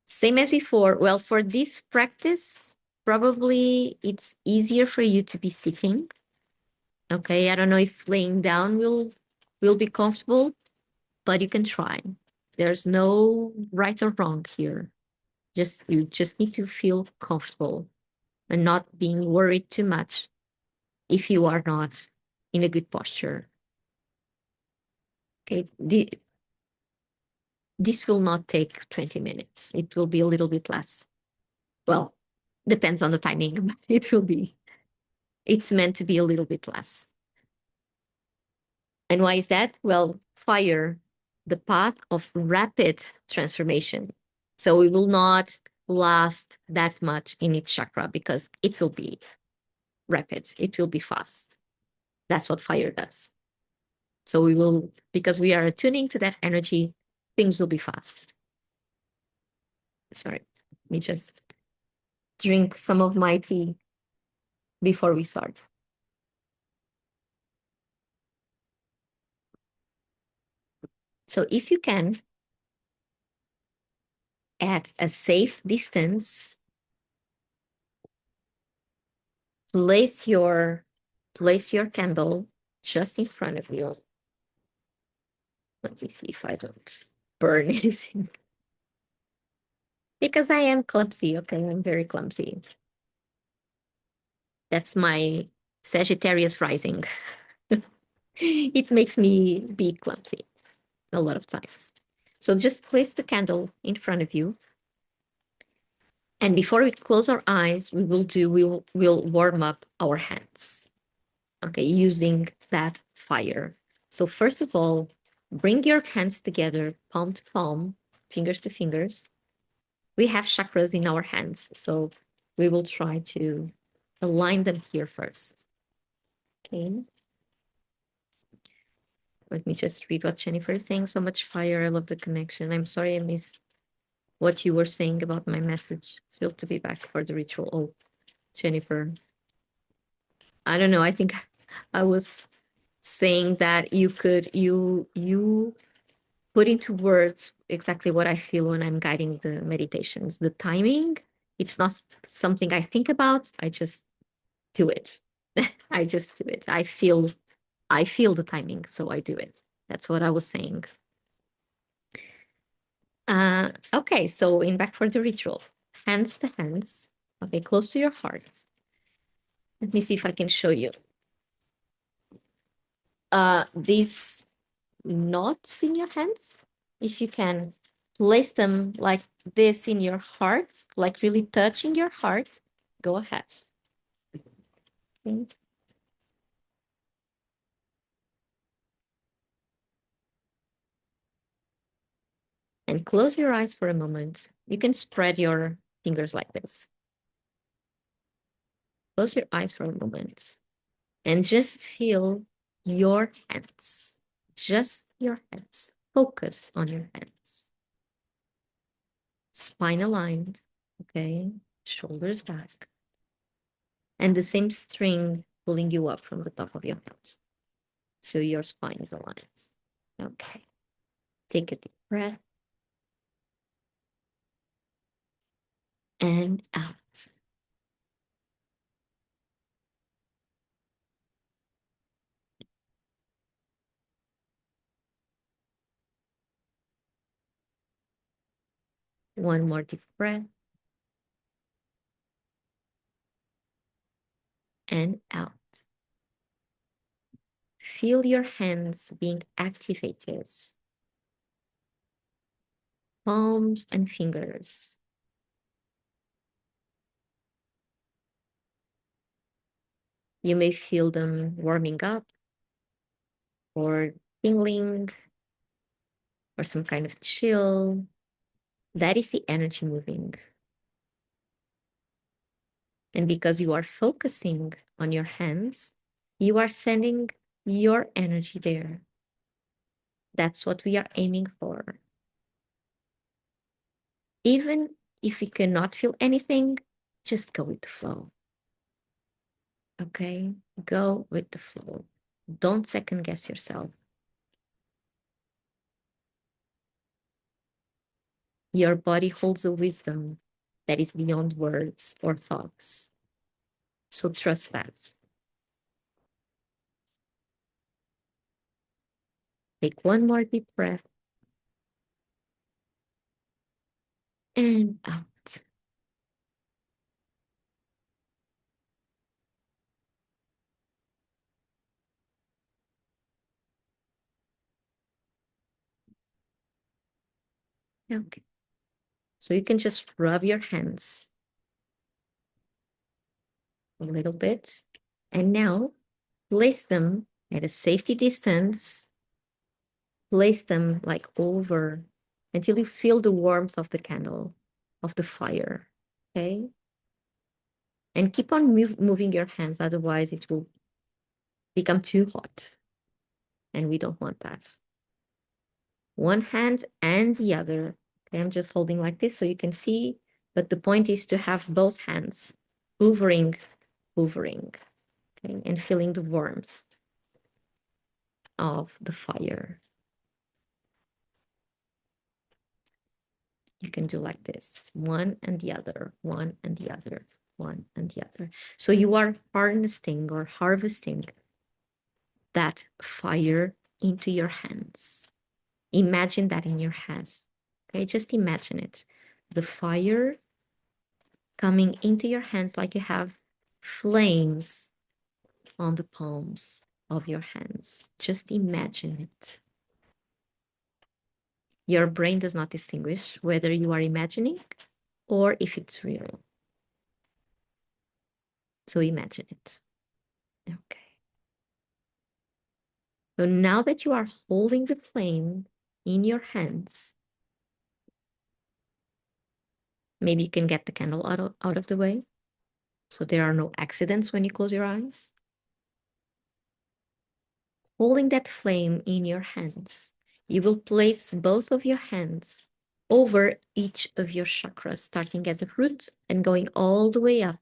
Same as before. Well, for this practice, probably it's easier for you to be sitting. Okay. I don't know if laying down will be comfortable, but you can try. There's no right or wrong here. You just need to feel comfortable and not being worried too much if you are not in a good posture. Okay, this will not take 20 minutes. It will be a little bit less. Well, depends on the timing, but it's meant to be a little bit less. And why is that? Well, fire, the path of rapid transformation. So we will not last that much in each chakra because it will be rapid, it will be fast. That's what fire does. So because we are attuning to that energy, things will be fast. Sorry, let me just drink some of my tea before we start. So if you can, at a safe distance, place your candle just in front of you. Let me see if I don't burn anything. Because I am clumsy, okay? I'm very clumsy. That's my Sagittarius rising. It makes me be clumsy a lot of times. So just place the candle in front of you. And before we close our eyes, we'll warm up our hands. Okay, using that fire. So first of all, bring your hands together, palm to palm, fingers to fingers. We have chakras in our hands, so we will try to align them here first. Okay. Let me just read what Jennifer is saying. So much fire. I love the connection. I'm sorry I missed what you were saying about my message. Thrilled to be back for the ritual. Oh, Jennifer. I don't know. I think I was saying that you put into words exactly what I feel when I'm guiding the meditations. The timing, it's not something I think about. I just do it. I just do it. I feel the timing, so I do it. That's what I was saying. Okay, so in back for the ritual. Hands to hands. Okay, close to your heart. Let me see if I can show you. These knots in your hands, if you can place them like this in your heart, like really touching your heart, go ahead. Okay. And close your eyes for a moment. You can spread your fingers like this. Close your eyes for a moment and just feel your hands. Just your hands. Focus on your hands. Spine aligned, okay? Shoulders back. And the same string pulling you up from the top of your head. So your spine is aligned. Okay. Take a deep breath. And out. One more deep breath. And out. Feel your hands being activated. Palms and fingers. You may feel them warming up or tingling or some kind of chill. That is the energy moving. And because you are focusing on your hands, you are sending your energy there. That's what we are aiming for. Even if you cannot feel anything, just go with the flow. Okay? Go with the flow. Don't second guess yourself. Your body holds a wisdom that is beyond words or thoughts. So trust that. Take one more deep breath and out. Okay. So you can just rub your hands a little bit. And now place them at a safety distance. Place them like over until you feel the warmth of the candle, of the fire. Okay. And keep on moving your hands, otherwise it will become too hot. And we don't want that. One hand and the other. Okay, I'm just holding like this so you can see, but the point is to have both hands hovering, hovering, okay, and feeling the warmth of the fire. You can do like this, one and the other, one and the other, one and the other. So you are harnessing or harvesting that fire into your hands. Imagine that in your head. Okay, just imagine it. The fire coming into your hands like you have flames on the palms of your hands. Just imagine it. Your brain does not distinguish whether you are imagining or if it's real. So imagine it. Okay. So now that you are holding the flame in your hands, maybe you can get the candle out of the way so there are no accidents when you close your eyes. Holding that flame in your hands, you will place both of your hands over each of your chakras, starting at the root and going all the way up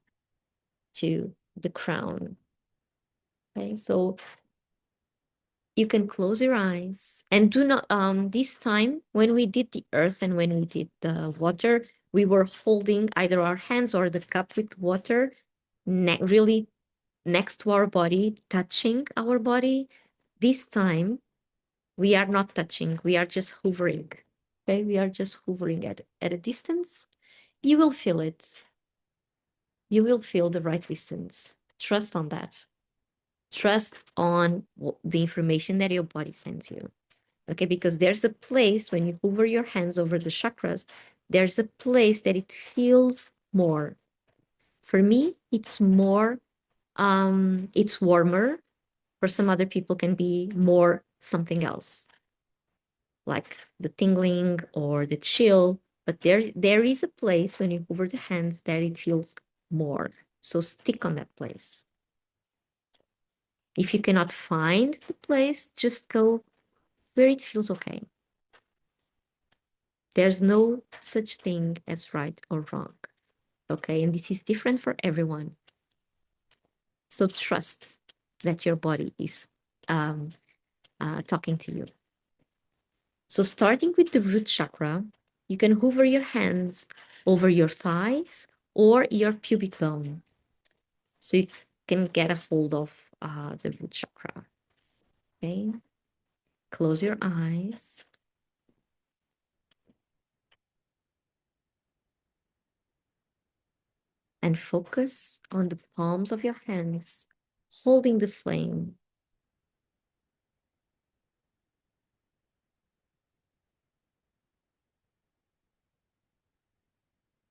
to the crown. Okay, so you can close your eyes and do not, this time when we did the earth and when we did the water, we were holding either our hands or the cup with water really next to our body, touching our body. This time we are not touching, we are just hovering. Okay, we are just hovering at a distance. You will feel it. You will feel the right distance. Trust on that. Trust on the information that your body sends you. Okay, because there's a place when you hover your hands over the chakras, there's a place that it feels more. For me, it's more, it's warmer. For some other people can be more something else, like the tingling or the chill. But there is a place when you hover the hands that it feels more. So stick on that place. If you cannot find the place, just go where it feels okay. There's no such thing as right or wrong. Okay, and this is different for everyone. So trust that your body is talking to you. So starting with the root chakra, you can hover your hands over your thighs or your pubic bone. So you can get a hold of the root chakra. Okay, close your eyes. And focus on the palms of your hands, holding the flame.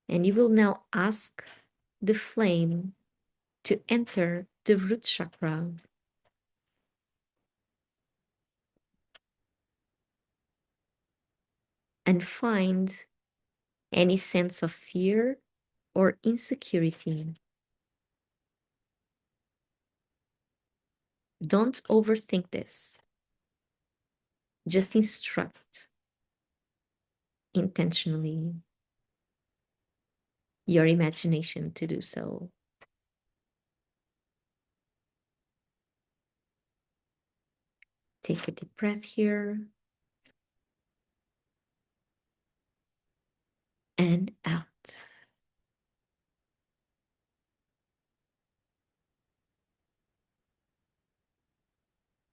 And you will now ask the flame to enter the root chakra. And find any sense of fear or insecurity. Don't overthink this. Just instruct intentionally your imagination to do so. Take a deep breath here and out.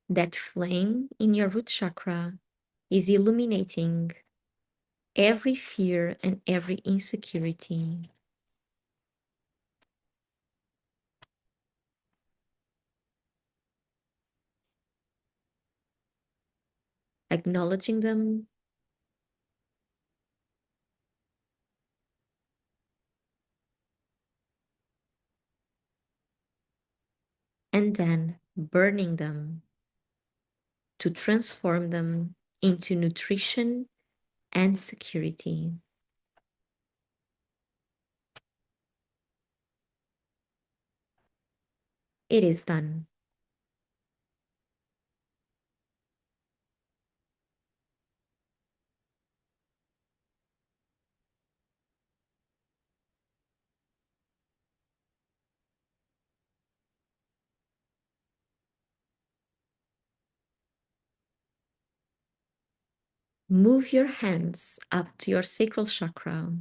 That flame in your root chakra is illuminating every fear and every insecurity. Acknowledging them and then burning them to transform them into nutrition and security. It is done. Move your hands up to your sacral chakra.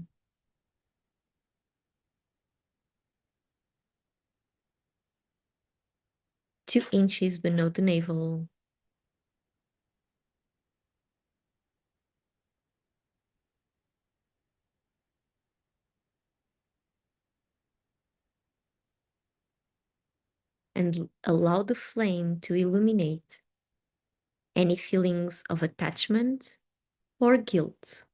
2 inches below the navel. And allow the flame to illuminate any feelings of attachment or guilt,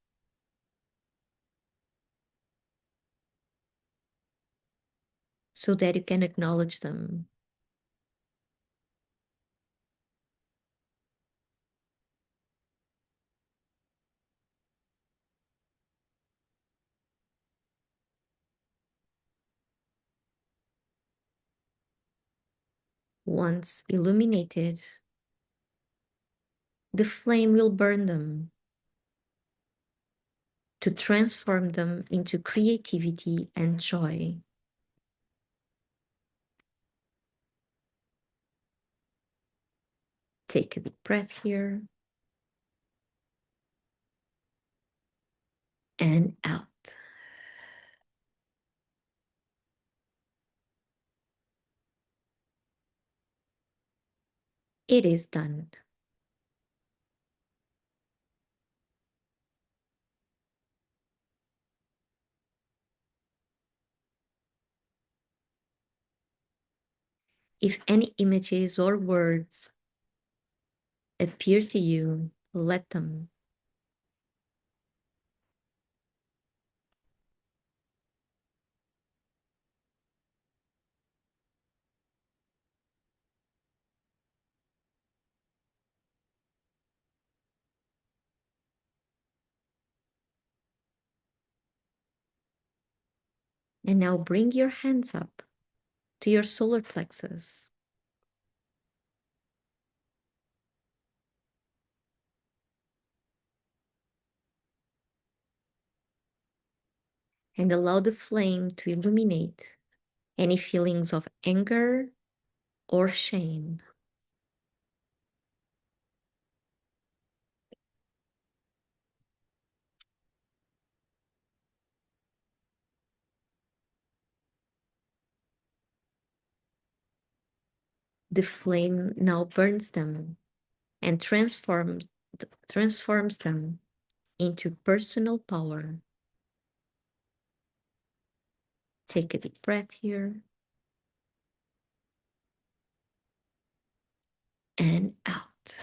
so that you can acknowledge them. Once illuminated, the flame will burn them to transform them into creativity and joy. Take a deep breath here and out. It is done. If any images or words appear to you, let them. And now bring your hands up to your solar plexus. And allow the flame to illuminate any feelings of anger or shame. The flame now burns them and transforms them into personal power. Take a deep breath here and out.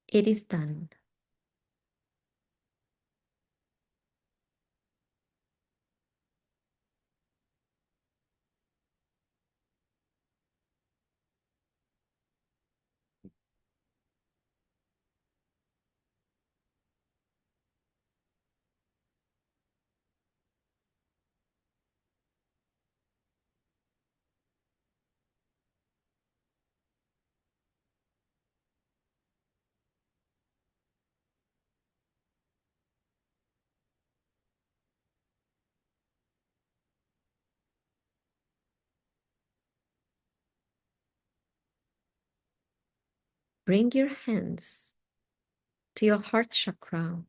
It is done. Bring your hands to your heart chakra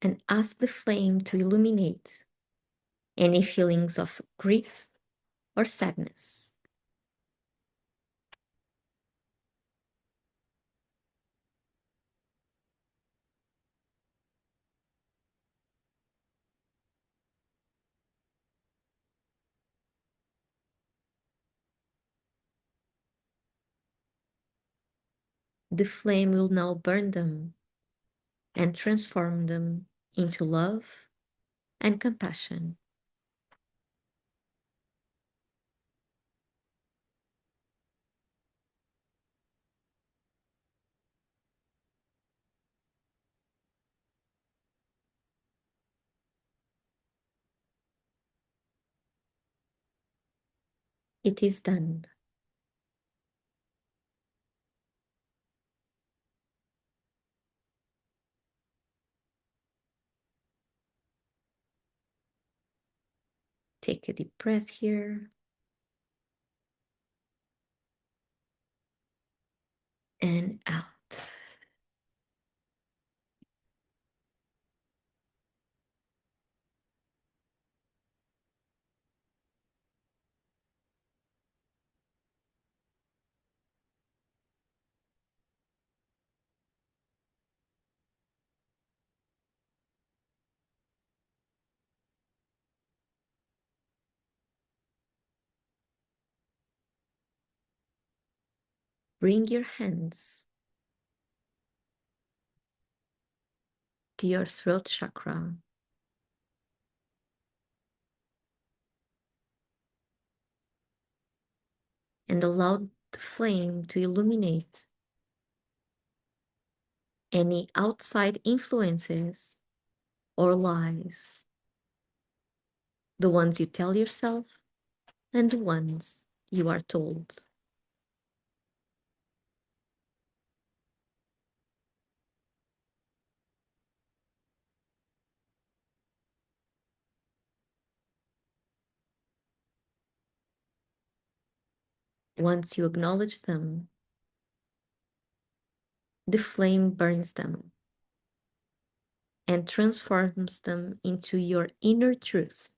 and ask the flame to illuminate any feelings of grief or sadness. The flame will now burn them and transform them into love and compassion. It is done. Take a deep breath here and out. Bring your hands to your throat chakra and allow the flame to illuminate any outside influences or lies, the ones you tell yourself and the ones you are told. Once you acknowledge them, the flame burns them and transforms them into your inner truth,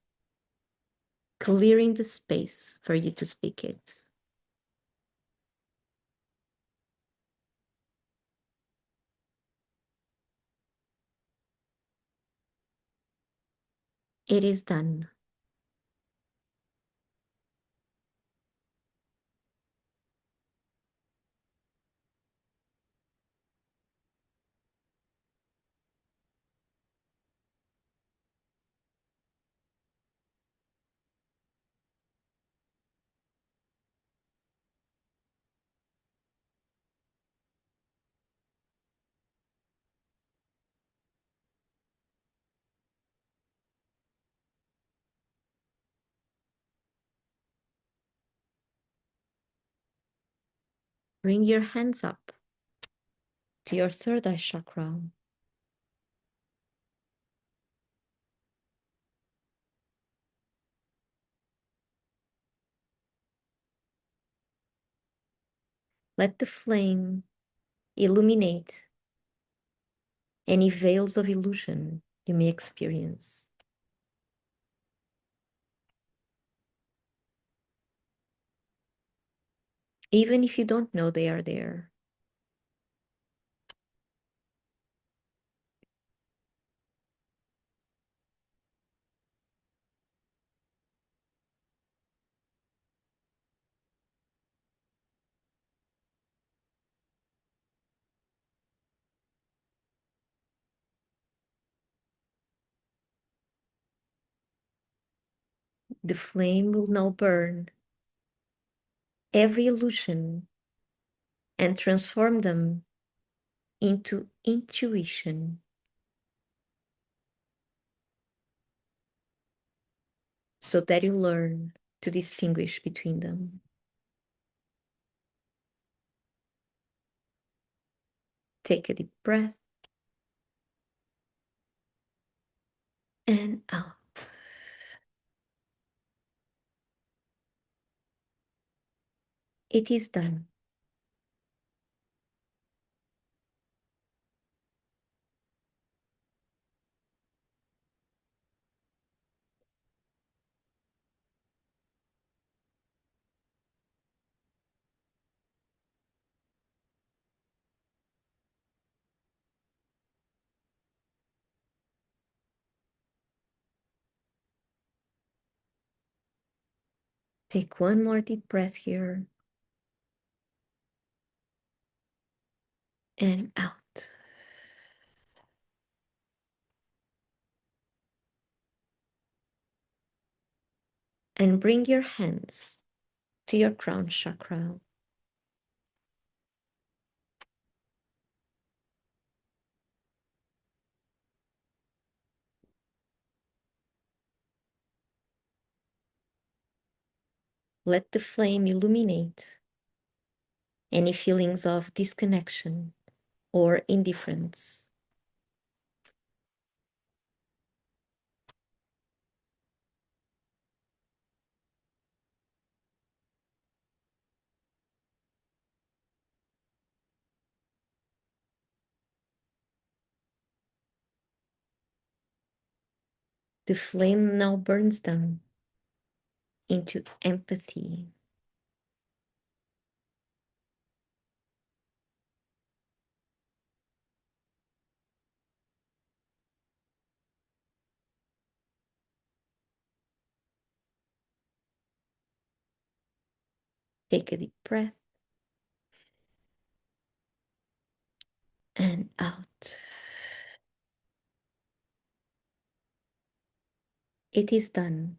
clearing the space for you to speak it. It is done. Bring your hands up to your third eye chakra. Let the flame illuminate any veils of illusion you may experience. Even if you don't know they are there. The flame will now burn every illusion and transform them into intuition, so that you learn to distinguish between them. Take a deep breath and out. It is done. Take one more deep breath here and out. And bring your hands to your crown chakra. Let the flame illuminate any feelings of disconnection or indifference. The flame now burns them into empathy. Take a deep breath It is done.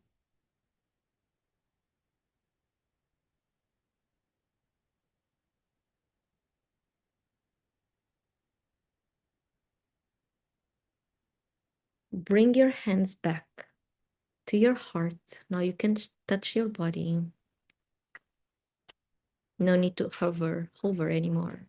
Bring your hands back to your heart. Now you can touch your body. No need to hover anymore.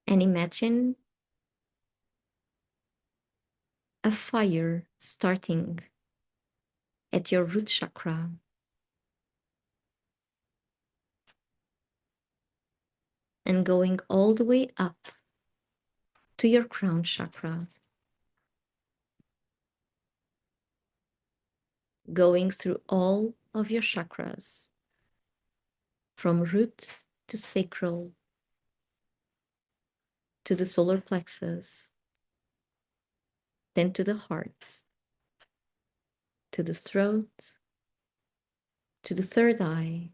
And imagine a fire starting at your root chakra and going all the way up to your crown chakra, going through all of your chakras from root to sacral to the solar plexus, then to the heart, to the throat, to the third eye,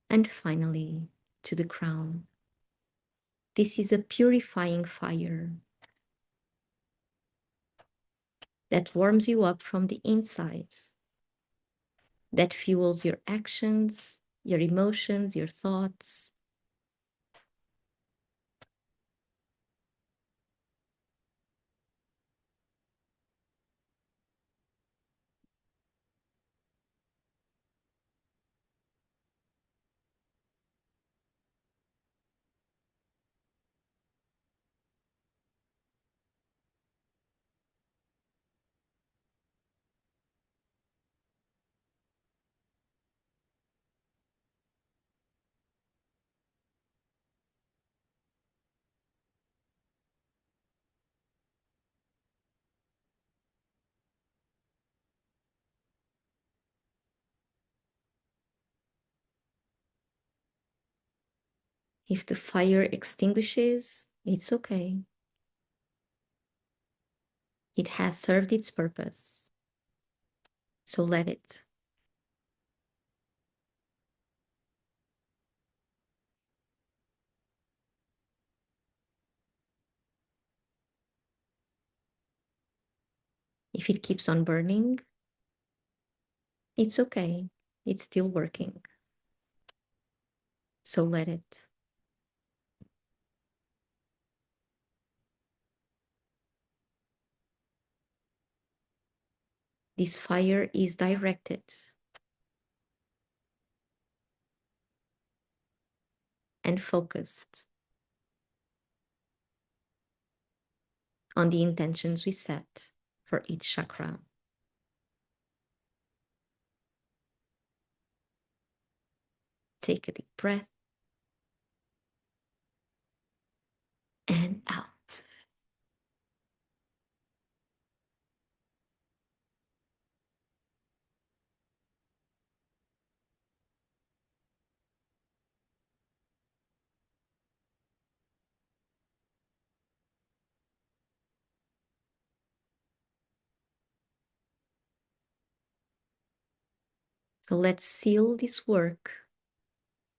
and finally to the crown. This is a purifying fire that warms you up from the inside, that fuels your actions, your emotions, your thoughts. If the fire extinguishes, it's okay. It has served its purpose. So let it. If it keeps on burning, it's okay. It's still working. So let it. This fire is directed and focused on the intentions we set for each chakra. Take a deep breath and out. So let's seal this work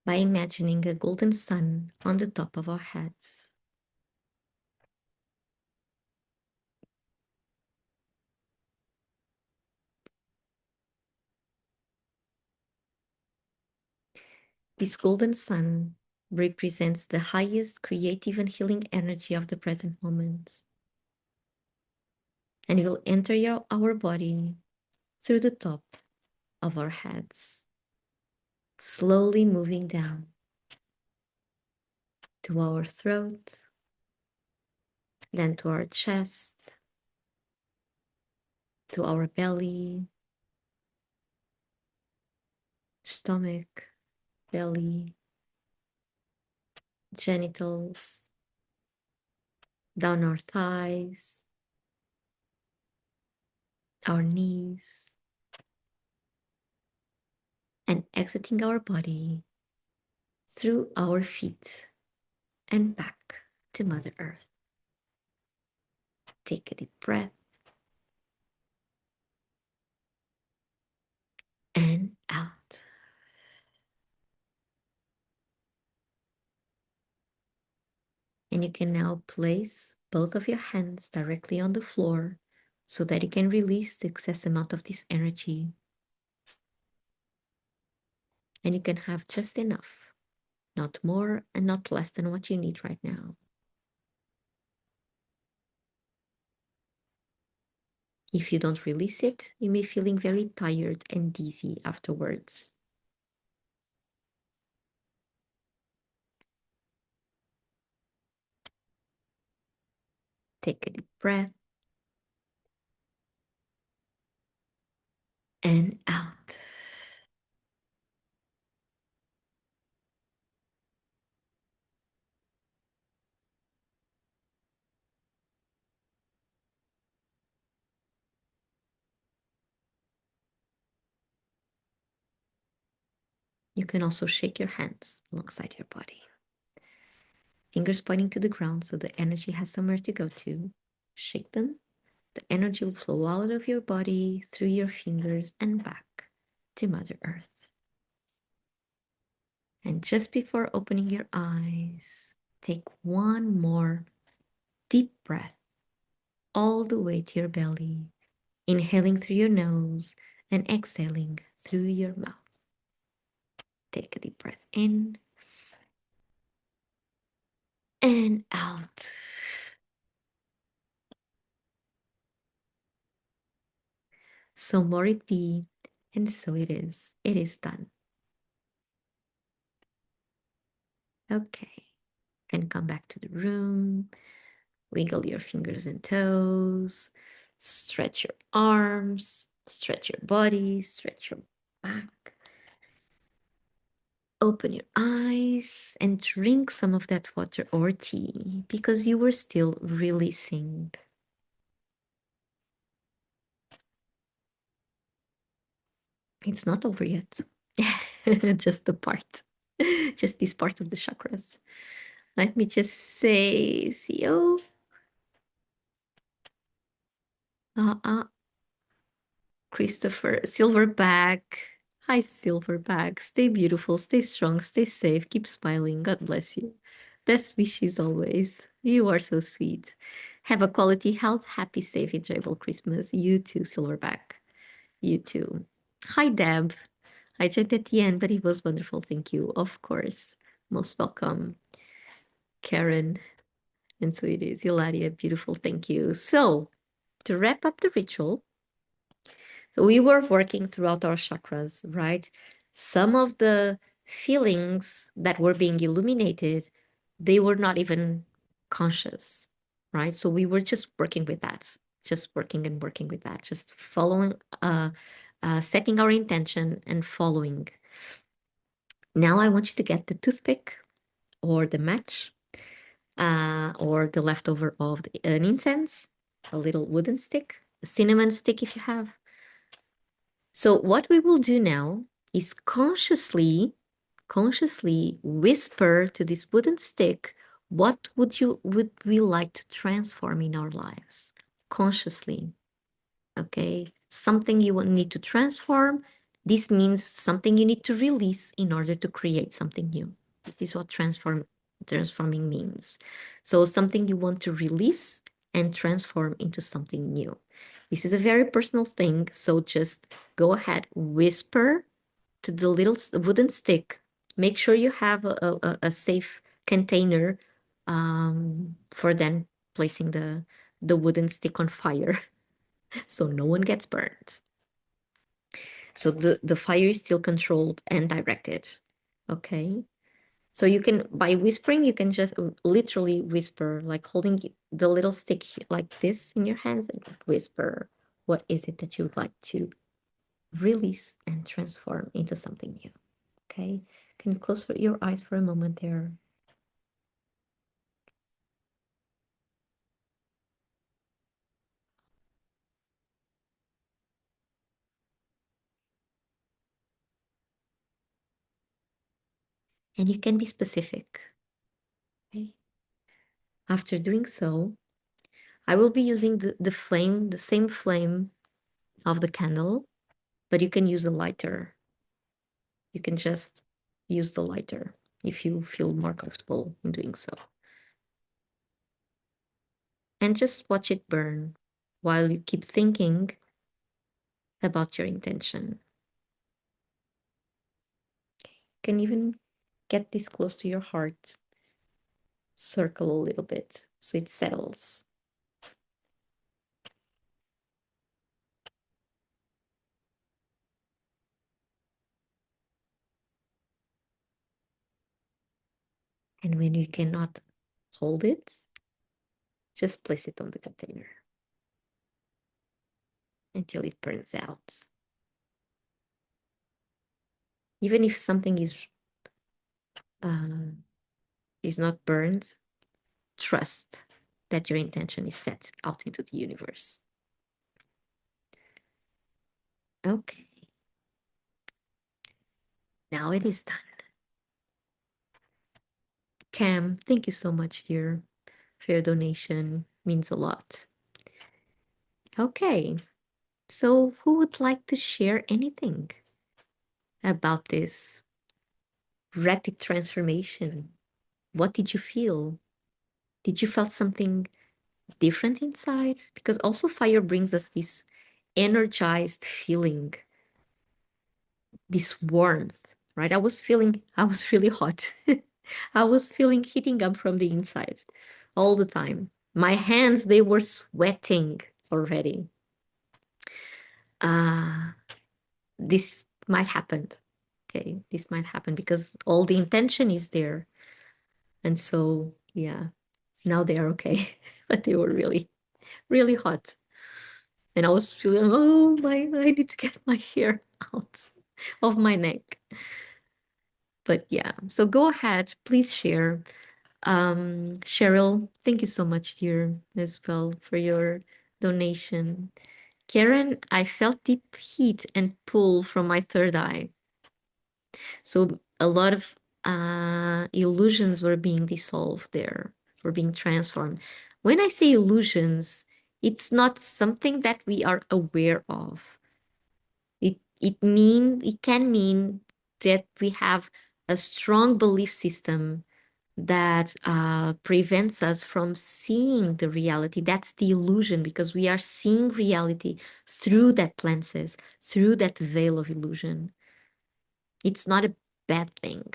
by imagining a golden sun on the top of our heads. This golden sun represents the highest creative and healing energy of the present moment, and will enter our body through the top of our heads, slowly moving down to our throat, then to our chest, to our belly, stomach, belly, genitals, down our thighs, our knees, and exiting our body through our feet and back to Mother Earth. Take a deep breath and out. And you can now place both of your hands directly on the floor so that you can release the excess amount of this energy. And you can have just enough, not more and not less than what you need right now. If you don't release it, you may be feeling very tired and dizzy afterwards. Take a deep breath and out. You can also shake your hands alongside your body. Fingers pointing to the ground so the energy has somewhere to go to. Shake them. The energy will flow out of your body through your fingers and back to Mother Earth. And just before opening your eyes, take one more deep breath all the way to your belly, inhaling through your nose and exhaling through your mouth. Take a deep breath in and out. So more it be, and so it is. It is done. Okay. Can come back to the room. Wiggle your fingers and toes. Stretch your arms. Stretch your body. Stretch your back. Open your eyes and drink some of that water or tea because you were still releasing. It's not over yet. Just the part. Just this part of the chakras. Let me just say, CEO. Christopher, Silverback. Hi, Silverback. Stay beautiful, stay strong, stay safe, keep smiling. God bless you. Best wishes always. You are so sweet. Have a quality health, happy, safe, enjoyable Christmas. You too, Silverback. You too. Hi, Deb. I joined at the end, but it was wonderful. Thank you. Of course. Most welcome. Karen. And so it is. Hilaria, beautiful. Thank you. So, to wrap up the ritual, so we were working throughout our chakras, right? Some of the feelings that were being illuminated, they were not even conscious, right? So we were just working with that, just working and working with that, just following, setting our intention and following. Now I want you to get the toothpick or the match or the leftover of an incense, a little wooden stick, a cinnamon stick if you have. So what we will do now is consciously whisper to this wooden stick, what would we like to transform in our lives? Consciously, okay? Something you will need to transform. This means something you need to release in order to create something new. This is what transforming means. So something you want to release and transform into something new. This is a very personal thing, so just go ahead, whisper to the little wooden stick. Make sure you have a safe container for then placing the wooden stick on fire so no one gets burned. So the fire is still controlled and directed, okay? So you can, by whispering, you can just literally whisper, like holding the little stick like this in your hands and whisper, what is it that you would like to release and transform into something new, okay? Can you close your eyes for a moment there? And you can be specific, okay? After doing so, I will be using the flame, the same flame of the candle, but you can use a lighter. You can just use the lighter if you feel more comfortable in doing so. And just watch it burn while you keep thinking about your intention. You can even get this close to your heart, circle a little bit so it settles. And when you cannot hold it, just place it on the container until it burns out. Even if something uh, is not burned, trust that your intention is set out into the universe. Okay, now it is done. Cam, thank you so much, dear, for your donation. Means a lot. Okay, so who would like to share anything about this rapid transformation? What did you feel? Did you felt something different inside? Because also fire brings us this energized feeling, this warmth, right? I was really hot. I was feeling heating up from the inside all the time. My hands, they were sweating already. Uh, this might happen. Okay, this might happen because all the intention is there. And so, yeah, now they are okay. But they were really, really hot. And I was feeling, oh my, I need to get my hair out of my neck. But yeah, so go ahead, please share. Cheryl, thank you so much, dear, as well, for your donation. Karen, I felt deep heat and pull from my third eye. So a lot of illusions were being dissolved there, were being transformed. When I say illusions, it's not something that we are aware of. It can mean that we have a strong belief system that prevents us from seeing the reality. That's the illusion, because we are seeing reality through that lenses, through that veil of illusion. It's not a bad thing.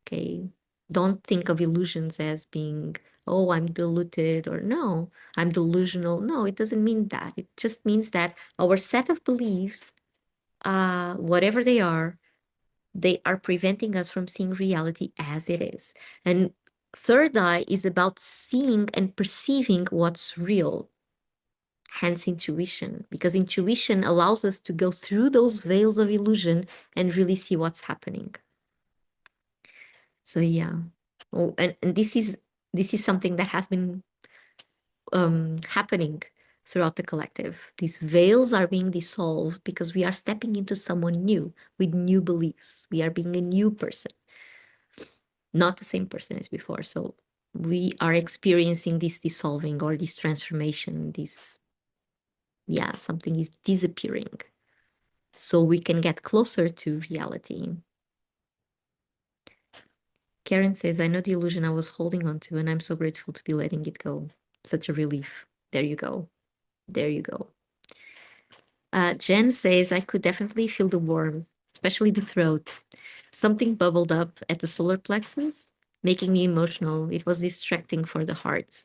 Okay. Don't think of illusions as being, oh, I'm deluded, or no, I'm delusional. No, it doesn't mean that. It just means that our set of beliefs, whatever they are preventing us from seeing reality as it is. And third eye is about seeing and perceiving what's real, hence intuition, because intuition allows us to go through those veils of illusion and really see what's happening. So yeah. Oh, and this is something that has been happening throughout the collective. These veils are being dissolved because we are stepping into someone new with new beliefs. We are being a new person, not the same person as before. So we are experiencing this dissolving or this transformation, this, yeah, something is disappearing. So we can get closer to reality. Karen says, I know the illusion I was holding on to, and I'm so grateful to be letting it go. Such a relief. There you go. There you go. Jen says, I could definitely feel the warmth, especially the throat. Something bubbled up at the solar plexus, making me emotional. It was distracting for the heart.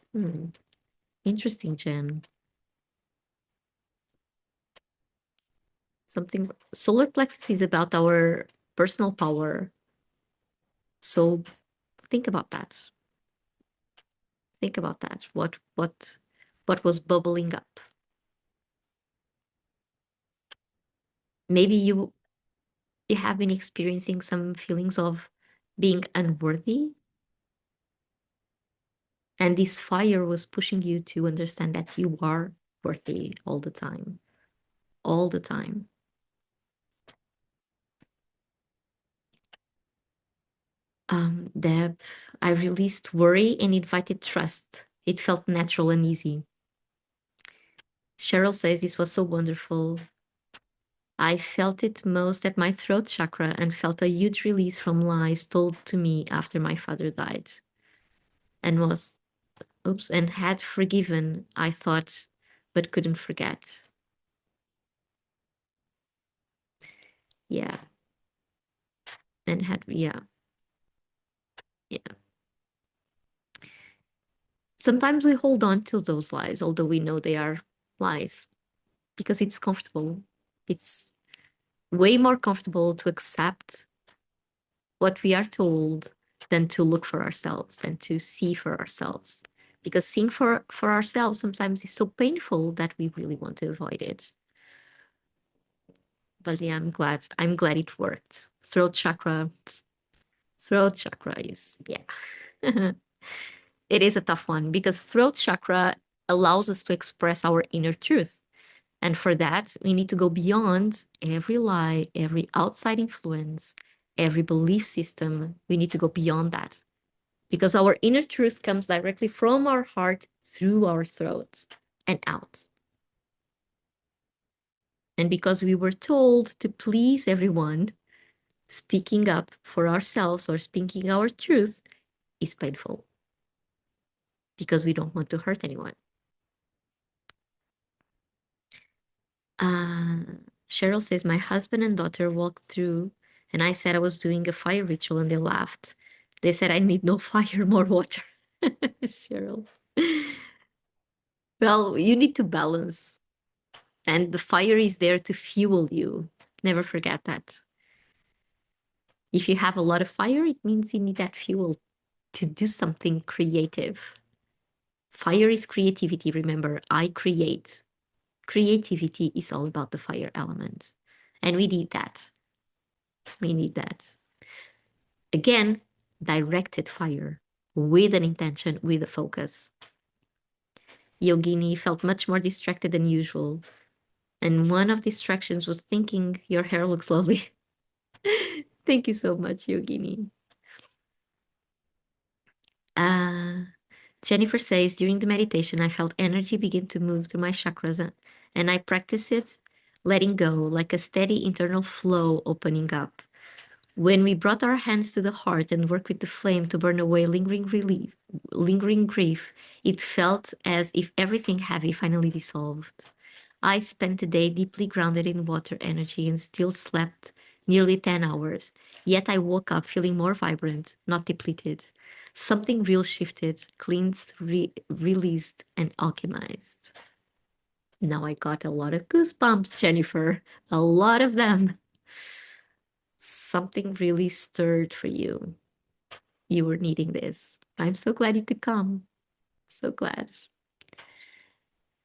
Interesting, Jen. Something, solar plexus is about our personal power. So think about that. Think about that. What was bubbling up? Maybe you have been experiencing some feelings of being unworthy, and this fire was pushing you to understand that you are worthy all the time. All the time. Deb, I released worry and invited trust. It felt natural and easy. Cheryl says this was so wonderful. I felt it most at my throat chakra and felt a huge release from lies told to me after my father died and was, oops, and had forgiven, I thought, but couldn't forget. Yeah. And had, yeah, yeah. Sometimes we hold on to those lies, although we know they are lies, because it's comfortable. It's way more comfortable to accept what we are told than to look for ourselves, than to see for ourselves. Because seeing for ourselves sometimes is so painful that we really want to avoid it. But yeah, I'm glad it worked. Throat chakra is, yeah. It is a tough one because throat chakra allows us to express our inner truth. And for that, we need to go beyond every lie, every outside influence, every belief system. We need to go beyond that because our inner truth comes directly from our heart through our throat and out. And because we were told to please everyone, speaking up for ourselves or speaking our truth is painful because we don't want to hurt anyone. Uh, Cheryl says, my husband and daughter walked through, and I said I was doing a fire ritual, and they laughed. They said, I need no fire, more water. Cheryl. Well, you need to balance, and the fire is there to fuel you. Never forget that. If you have a lot of fire, it means you need that fuel to do something creative. Fire is creativity. Remember, I create. Creativity is all about the fire element. And we need that. We need that. Again, directed fire with an intention, with a focus. Yogini felt much more distracted than usual. And one of the distractions was thinking your hair looks lovely. Thank you so much, Yogini. Uh, Jennifer says, during the meditation, I felt energy begin to move through my chakras and I practice it, letting go, like a steady internal flow opening up. When we brought our hands to the heart and worked with the flame to burn away lingering grief, it felt as if everything heavy finally dissolved. I spent the day deeply grounded in water energy and still slept nearly 10 hours. Yet I woke up feeling more vibrant, not depleted. Something real shifted, cleansed, released, and alchemized. Now I got a lot of goosebumps, Jennifer. A lot of them. Something really stirred for you. You were needing this. I'm so glad you could come. So glad.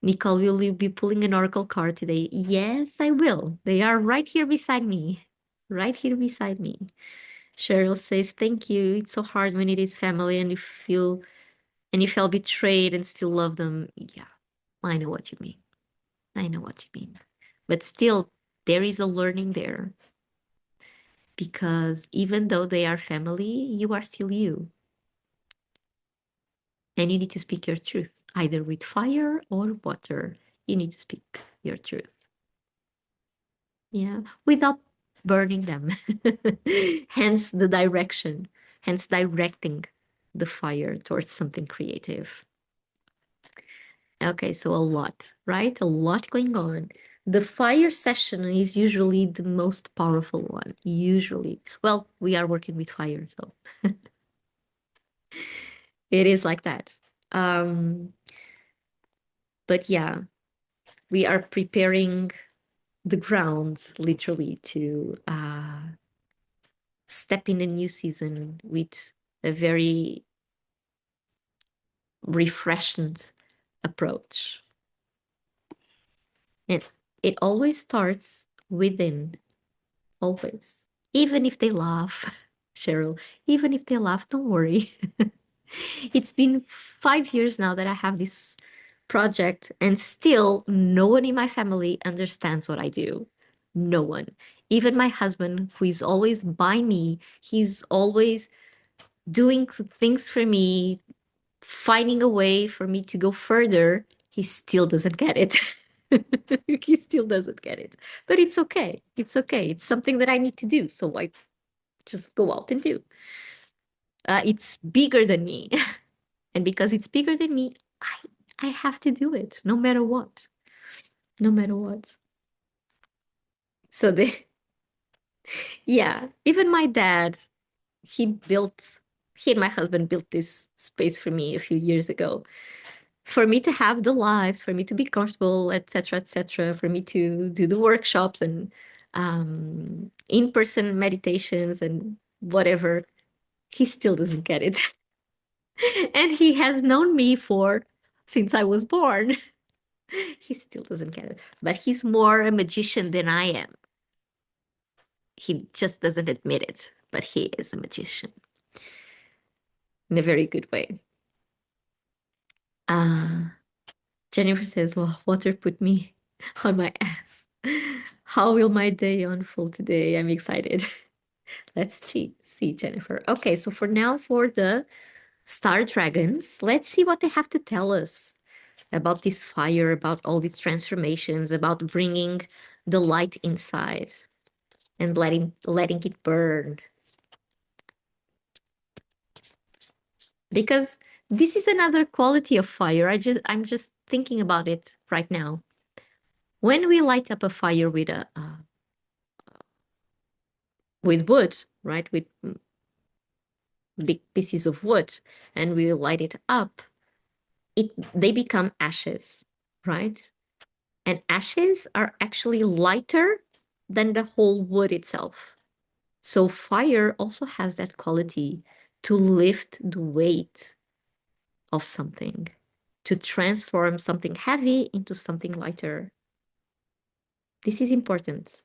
Nicole, will you be pulling an oracle card today? Yes, I will. They are right here beside me. Right here beside me. Cheryl says, thank you. It's so hard when it is family and you felt betrayed and still love them. Yeah, I know what you mean. I know what you mean. But still, there is a learning there because even though they are family, you are still you. And you need to speak your truth, either with fire or water. You need to speak your truth. Yeah, without burning them. Hence the direction, hence directing the fire towards something creative. Okay, so a lot, right? A lot going on. The fire session is usually the most powerful one. Usually. Well, we are working with fire, so it is like that. But yeah, we are preparing the grounds literally to step in a new season with a very refreshed approach. And it always starts within, always. Even if they laugh, Cheryl, even if they laugh, don't worry. It's been 5 years now that I have this project, and still no one in my family understands what I do. No one. Even my husband, who is always by me, he's always doing things for me, finding a way for me to go further. He still doesn't get it. He still doesn't get it. But it's okay. It's okay. It's something that I need to do. So I just go out and do. It's bigger than me. And because it's bigger than me, I I have to do it no matter what. No matter what. So the yeah, even my dad, he built he and my husband built this space for me a few years ago. For me to have the lives, for me to be comfortable, etc., for me to do the workshops and in-person meditations and whatever, he still doesn't get it. And he has known me for since I was born. He still doesn't get it. But he's more a magician than I am. He just doesn't admit it, but he is a magician in a very good way. Uh, Jennifer says, well, water put me on my ass. How will my day unfold today? I'm excited. Let's see, Jennifer. Okay, so for now, for the star dragons, let's see what they have to tell us about this fire, about all these transformations, about bringing the light inside and letting it burn. Because this is another quality of fire. I'm just thinking about it right now. When we light up a fire with a with wood, right, with big pieces of wood, and we light it up, they become ashes, right? And ashes are actually lighter than the whole wood itself. So fire also has that quality to lift the weight of something, to transform something heavy into something lighter. This is important.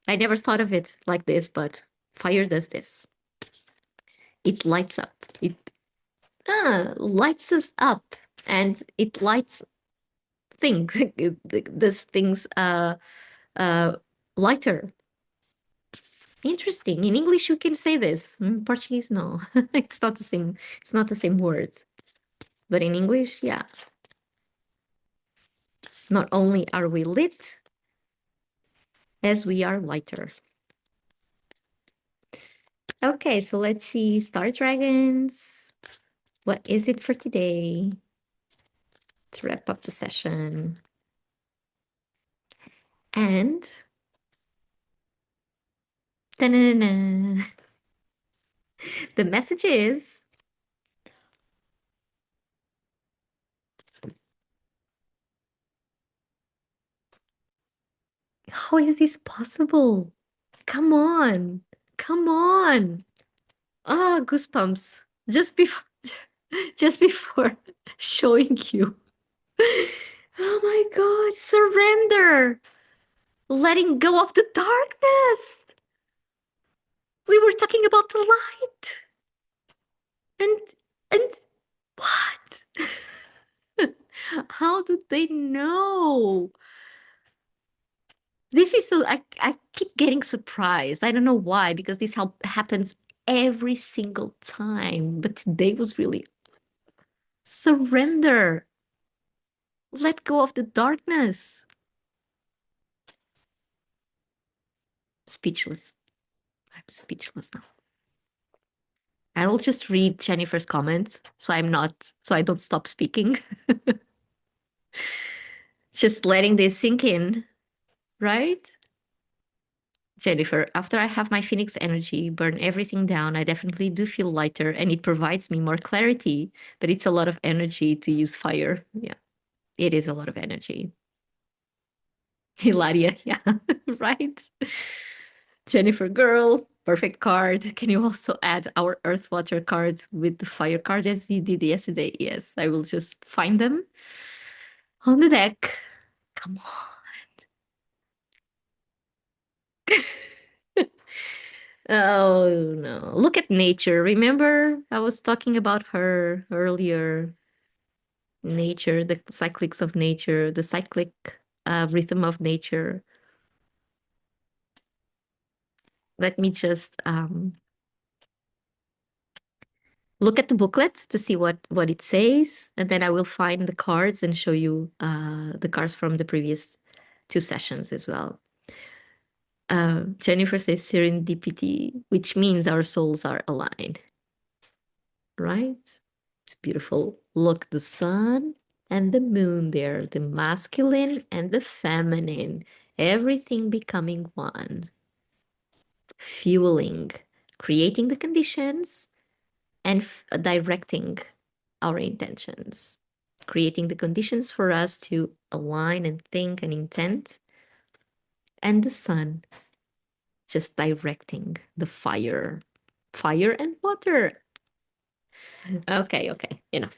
I never thought of it like this, but fire does this. It lights up. It lights us up, and it lights things. It does things uh lighter. Interesting. In English, you can say this. In Portuguese, no. It's not the same. It's not the same word. But in English, yeah. Not only are we lit, as we are lighter. Okay, so let's see. Star Dragons. What is it for today? To wrap up the session. And ta-na-na-na. The message is, how is this possible? Come on. Come on. Ah, goosebumps. Just before just before showing you. Oh my God, surrender. Letting go of the darkness. We were talking about the light. And and what? How do they know? This is so I keep getting surprised. I don't know why, because this happens every single time. But today was really surrender. Let go of the darkness. Speechless. I'm speechless now. I will just read Jennifer's comments so I don't stop speaking. Just letting this sink in, right? Jennifer, after I have my Phoenix energy burn everything down, I definitely do feel lighter and it provides me more clarity, but it's a lot of energy to use fire. Yeah, it is a lot of energy. Hilaria, yeah, right? Jennifer, girl, perfect card. Can you also add our earth water cards with the fire card as you did yesterday? Yes, I will just find them on the deck. Come on. Oh no. Look at nature. Remember, I was talking about her earlier. Nature, the cyclics of nature, the cyclic rhythm of nature. Let me just Look at the booklet to see what it says, and then I will find the cards and show you the cards from the previous two sessions as well. Jennifer says serendipity, which means our souls are aligned, right? It's beautiful. Look, the sun and the moon there, the masculine and the feminine, everything becoming one, fueling, creating the conditions and directing our intentions, creating the conditions for us to align and think and intent, and the sun just directing the fire and water. Okay, enough.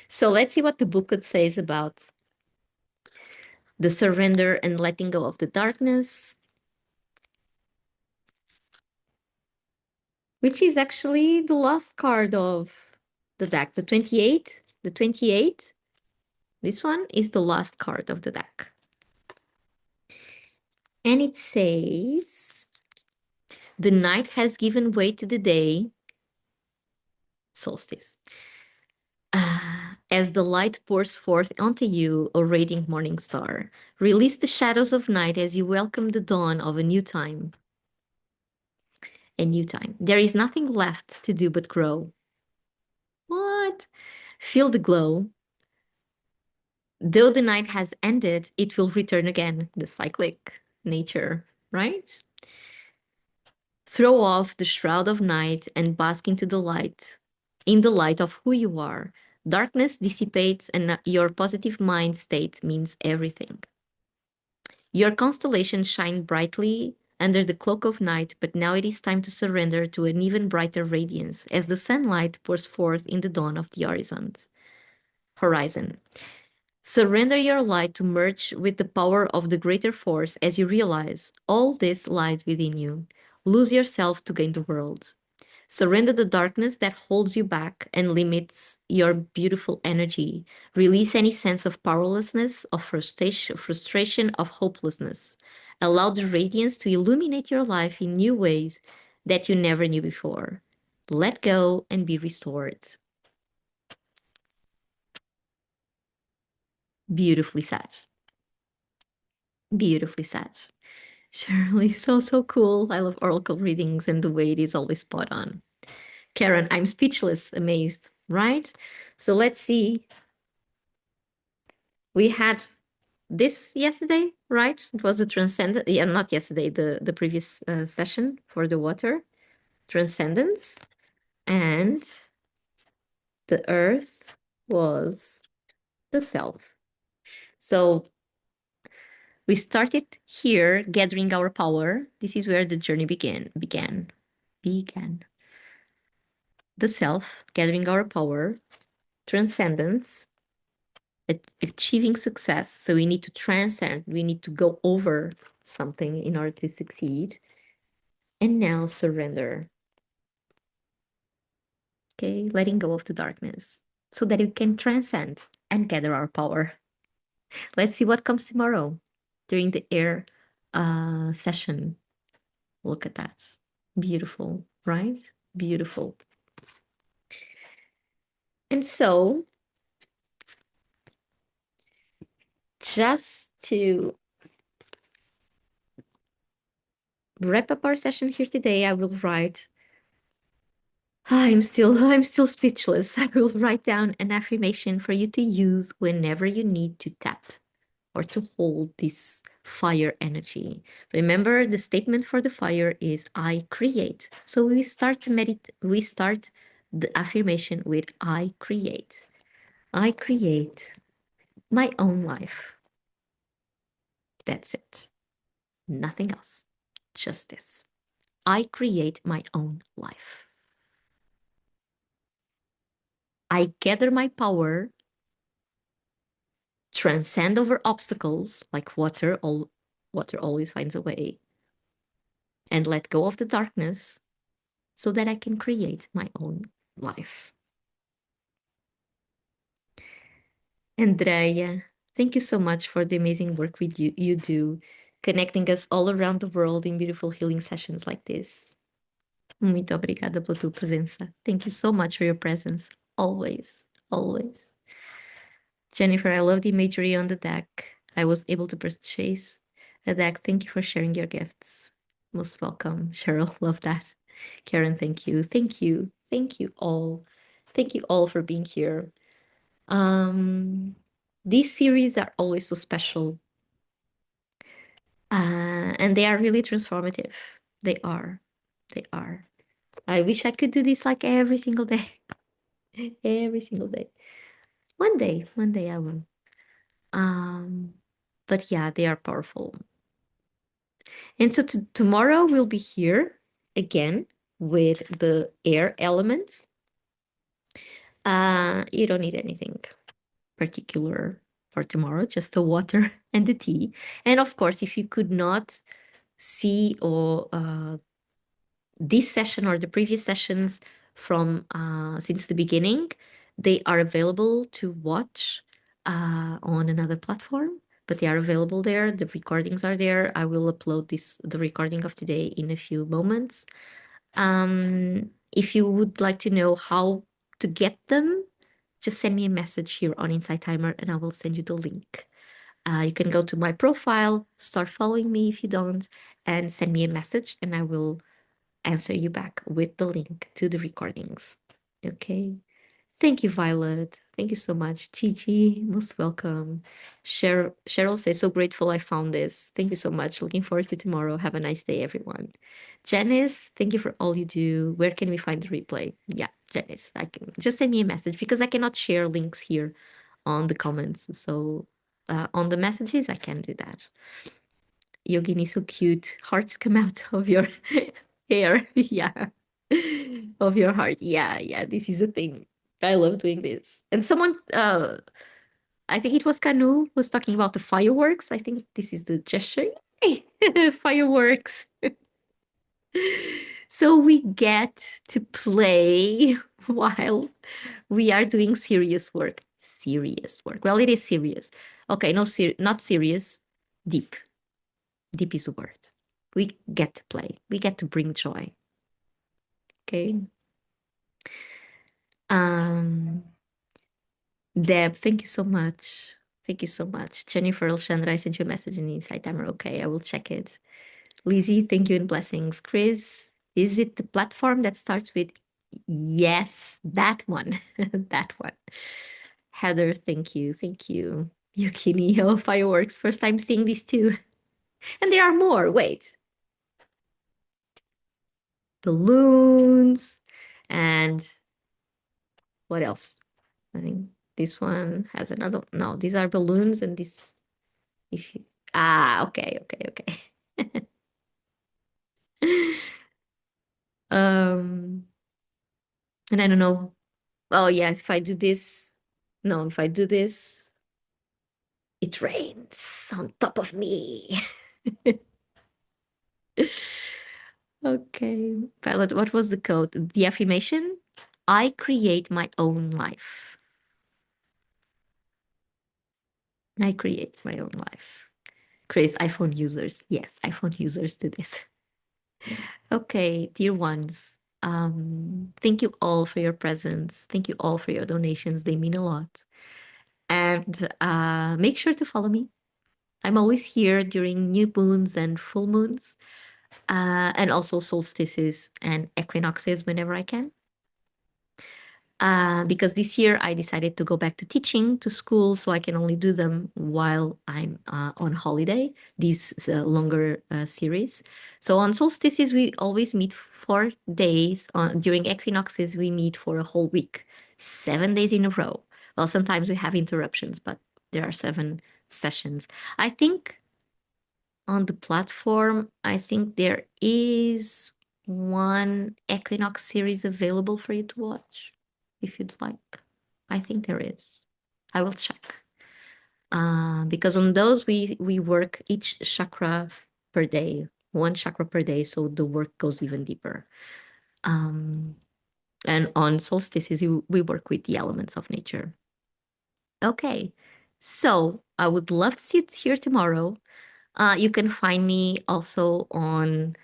So let's see what the booklet says about the surrender and letting go of the darkness, which is actually the last card of the deck, the 28. The 28, this one is the last card of the deck. And it says, the night has given way to the day, solstice. As the light pours forth onto you, O radiant morning star, release the shadows of night as you welcome the dawn of a new time. A new time. There is nothing left to do but grow. What? Feel the glow. Though the night has ended, it will return again, the cyclic nature, right? Throw off the shroud of night and bask into the light, in the light of who you are. Darkness dissipates and your positive mind state means everything. Your constellations shine brightly under the cloak of night, but now it is time to surrender to an even brighter radiance as the sunlight pours forth in the dawn of the horizon. Surrender your light to merge with the power of the greater force as you realize all this lies within you. Lose yourself to gain the world. Surrender the darkness that holds you back and limits your beautiful energy. Release any sense of powerlessness, of frustration, of hopelessness. Allow the radiance to illuminate your life in new ways that you never knew before. Let go and be restored. Beautifully said. Beautifully said. Shirley, so cool. I love oracle readings and the way it is always spot on. Karen, I'm speechless, amazed, right? So let's see. We had this yesterday, right? It was the transcendent, yeah, not yesterday, the previous session for the water, transcendence, and the earth was the self. So we started here gathering our power. This is where the journey began. The self, gathering our power, transcendence, achieving success. So we need to transcend, we need to go over something in order to succeed. And now surrender. Okay, letting go of the darkness so that we can transcend and gather our power. Let's see what comes tomorrow during the air session. Look at that. Beautiful, right? Beautiful. And so, just to wrap up our session here today, I will write. I'm still speechless. I will write down an affirmation for you to use whenever you need to tap or to hold this fire energy. Remember, the statement for the fire is I create. So we start the affirmation with I create. I create my own life. That's it. Nothing else. Just this. I create my own life. I gather my power, transcend over obstacles like water always finds a way, and let go of the darkness so that I can create my own life. Andrea, thank you so much for the amazing work you do, connecting us all around the world in beautiful healing sessions like this. Muito obrigada pela tua presença. Thank you so much for your presence. Always, always. Jennifer, I love the imagery on the deck. I was able to purchase a deck. Thank you for sharing your gifts. Most welcome. Cheryl, love that. Karen, thank you. Thank you. Thank you all. Thank you all for being here. These series are always so special. And they are really transformative. They are. They are. I wish I could do this like every single day. Every single day. One day I will. Um, but yeah, they are powerful. And so tomorrow we'll be here again with the air elements. You don't need anything particular for tomorrow, just the water and the tea. And of course, if you could not see or this session or the previous sessions from since the beginning, they are available to watch on another platform, but they are available there. The recordings are there. I will upload the recording of today in a few moments. If you would like to know how to get them, just send me a message here on Insight Timer and I will send you the link. You can go to my profile, start following me if you don't, and send me a message and I will answer you back with the link to the recordings. Okay. Thank you, Violet. Thank you so much. Gigi, most welcome. Cheryl says, so grateful I found this. Thank you so much. Looking forward to tomorrow. Have a nice day, everyone. Janice, thank you for all you do. Where can we find the replay? Yeah, Janice, I can just send me a message because I cannot share links here on the comments. So on the messages, I can do that. Yogini, so cute. Hearts come out of your hair. Yeah. Of your heart. Yeah, yeah. This is a thing. I love doing this. And someone, I think it was Kanu, was talking about the fireworks. I think this is the gesture. Fireworks. So we get to play while we are doing serious work. Serious work. Well, it is serious. Okay, no, not serious. Deep. Deep is the word. We get to play. We get to bring joy. Okay. Um, Deb, thank you so much. Thank you so much. Jennifer Alchandra, I sent you a message in the Insight Timer. Okay, I will check it. Lizzie, thank you and blessings. Chris, is it the platform that starts with yes, that one? That one. Heather, thank you. Thank you. Yukini, oh, fireworks. First time seeing these two. And there are more. Wait. Balloons and what else? I think this one has another. No, these are balloons and this. If you, okay, okay, okay. Um, and I don't know. Oh, yeah, if I do this, no, if I do this, it rains on top of me. Okay. Violet, what was the code? The affirmation? I create my own life. I create my own life. Chris, iPhone users. Yes, iPhone users do this. Okay, dear ones, thank you all for your presence. Thank you all for your donations. They mean a lot. And make sure to follow me. I'm always here during new moons and full moons, and also solstices and equinoxes whenever I can. Because this year I decided to go back to teaching to school, so I can only do them while I'm on holiday, these longer series. So on solstices, we always meet 4 days. During equinoxes, we meet for a whole week, 7 days in a row. Well, sometimes we have interruptions, but there are 7 sessions. I think on the platform, I think there is one equinox series available for you to watch if you'd like. I think there is. I will check. Because on those we work each chakra per day, one chakra per day, so the work goes even deeper. And on solstices, we work with the elements of nature. Okay, so I would love to see you here tomorrow. You can find me also on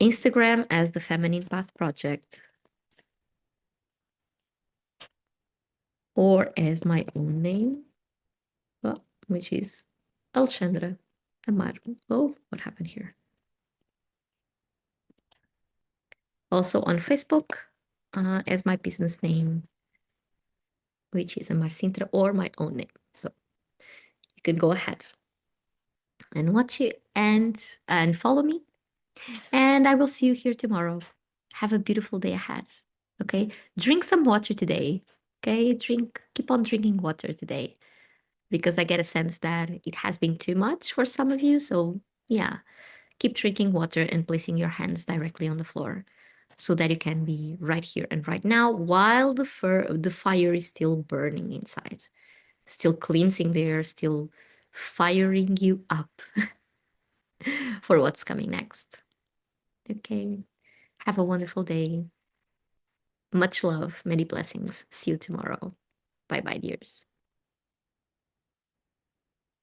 Instagram as the Feminine Path Project, or as my own name, well, which is Alexandra Amaro. Oh, what happened here? Also on Facebook as my business name, which is Amar Sintra, or my own name. So you can go ahead and watch it and follow me. And I will see you here tomorrow. Have a beautiful day ahead. Okay. Drink some water today. Okay. Keep on drinking water today because I get a sense that it has been too much for some of you. So, yeah, keep drinking water and placing your hands directly on the floor so that you can be right here and right now while the fire is still burning inside, still cleansing there, still firing you up for what's coming next. Okay. Have a wonderful day. Much love, many blessings. See you tomorrow. Bye bye, dears.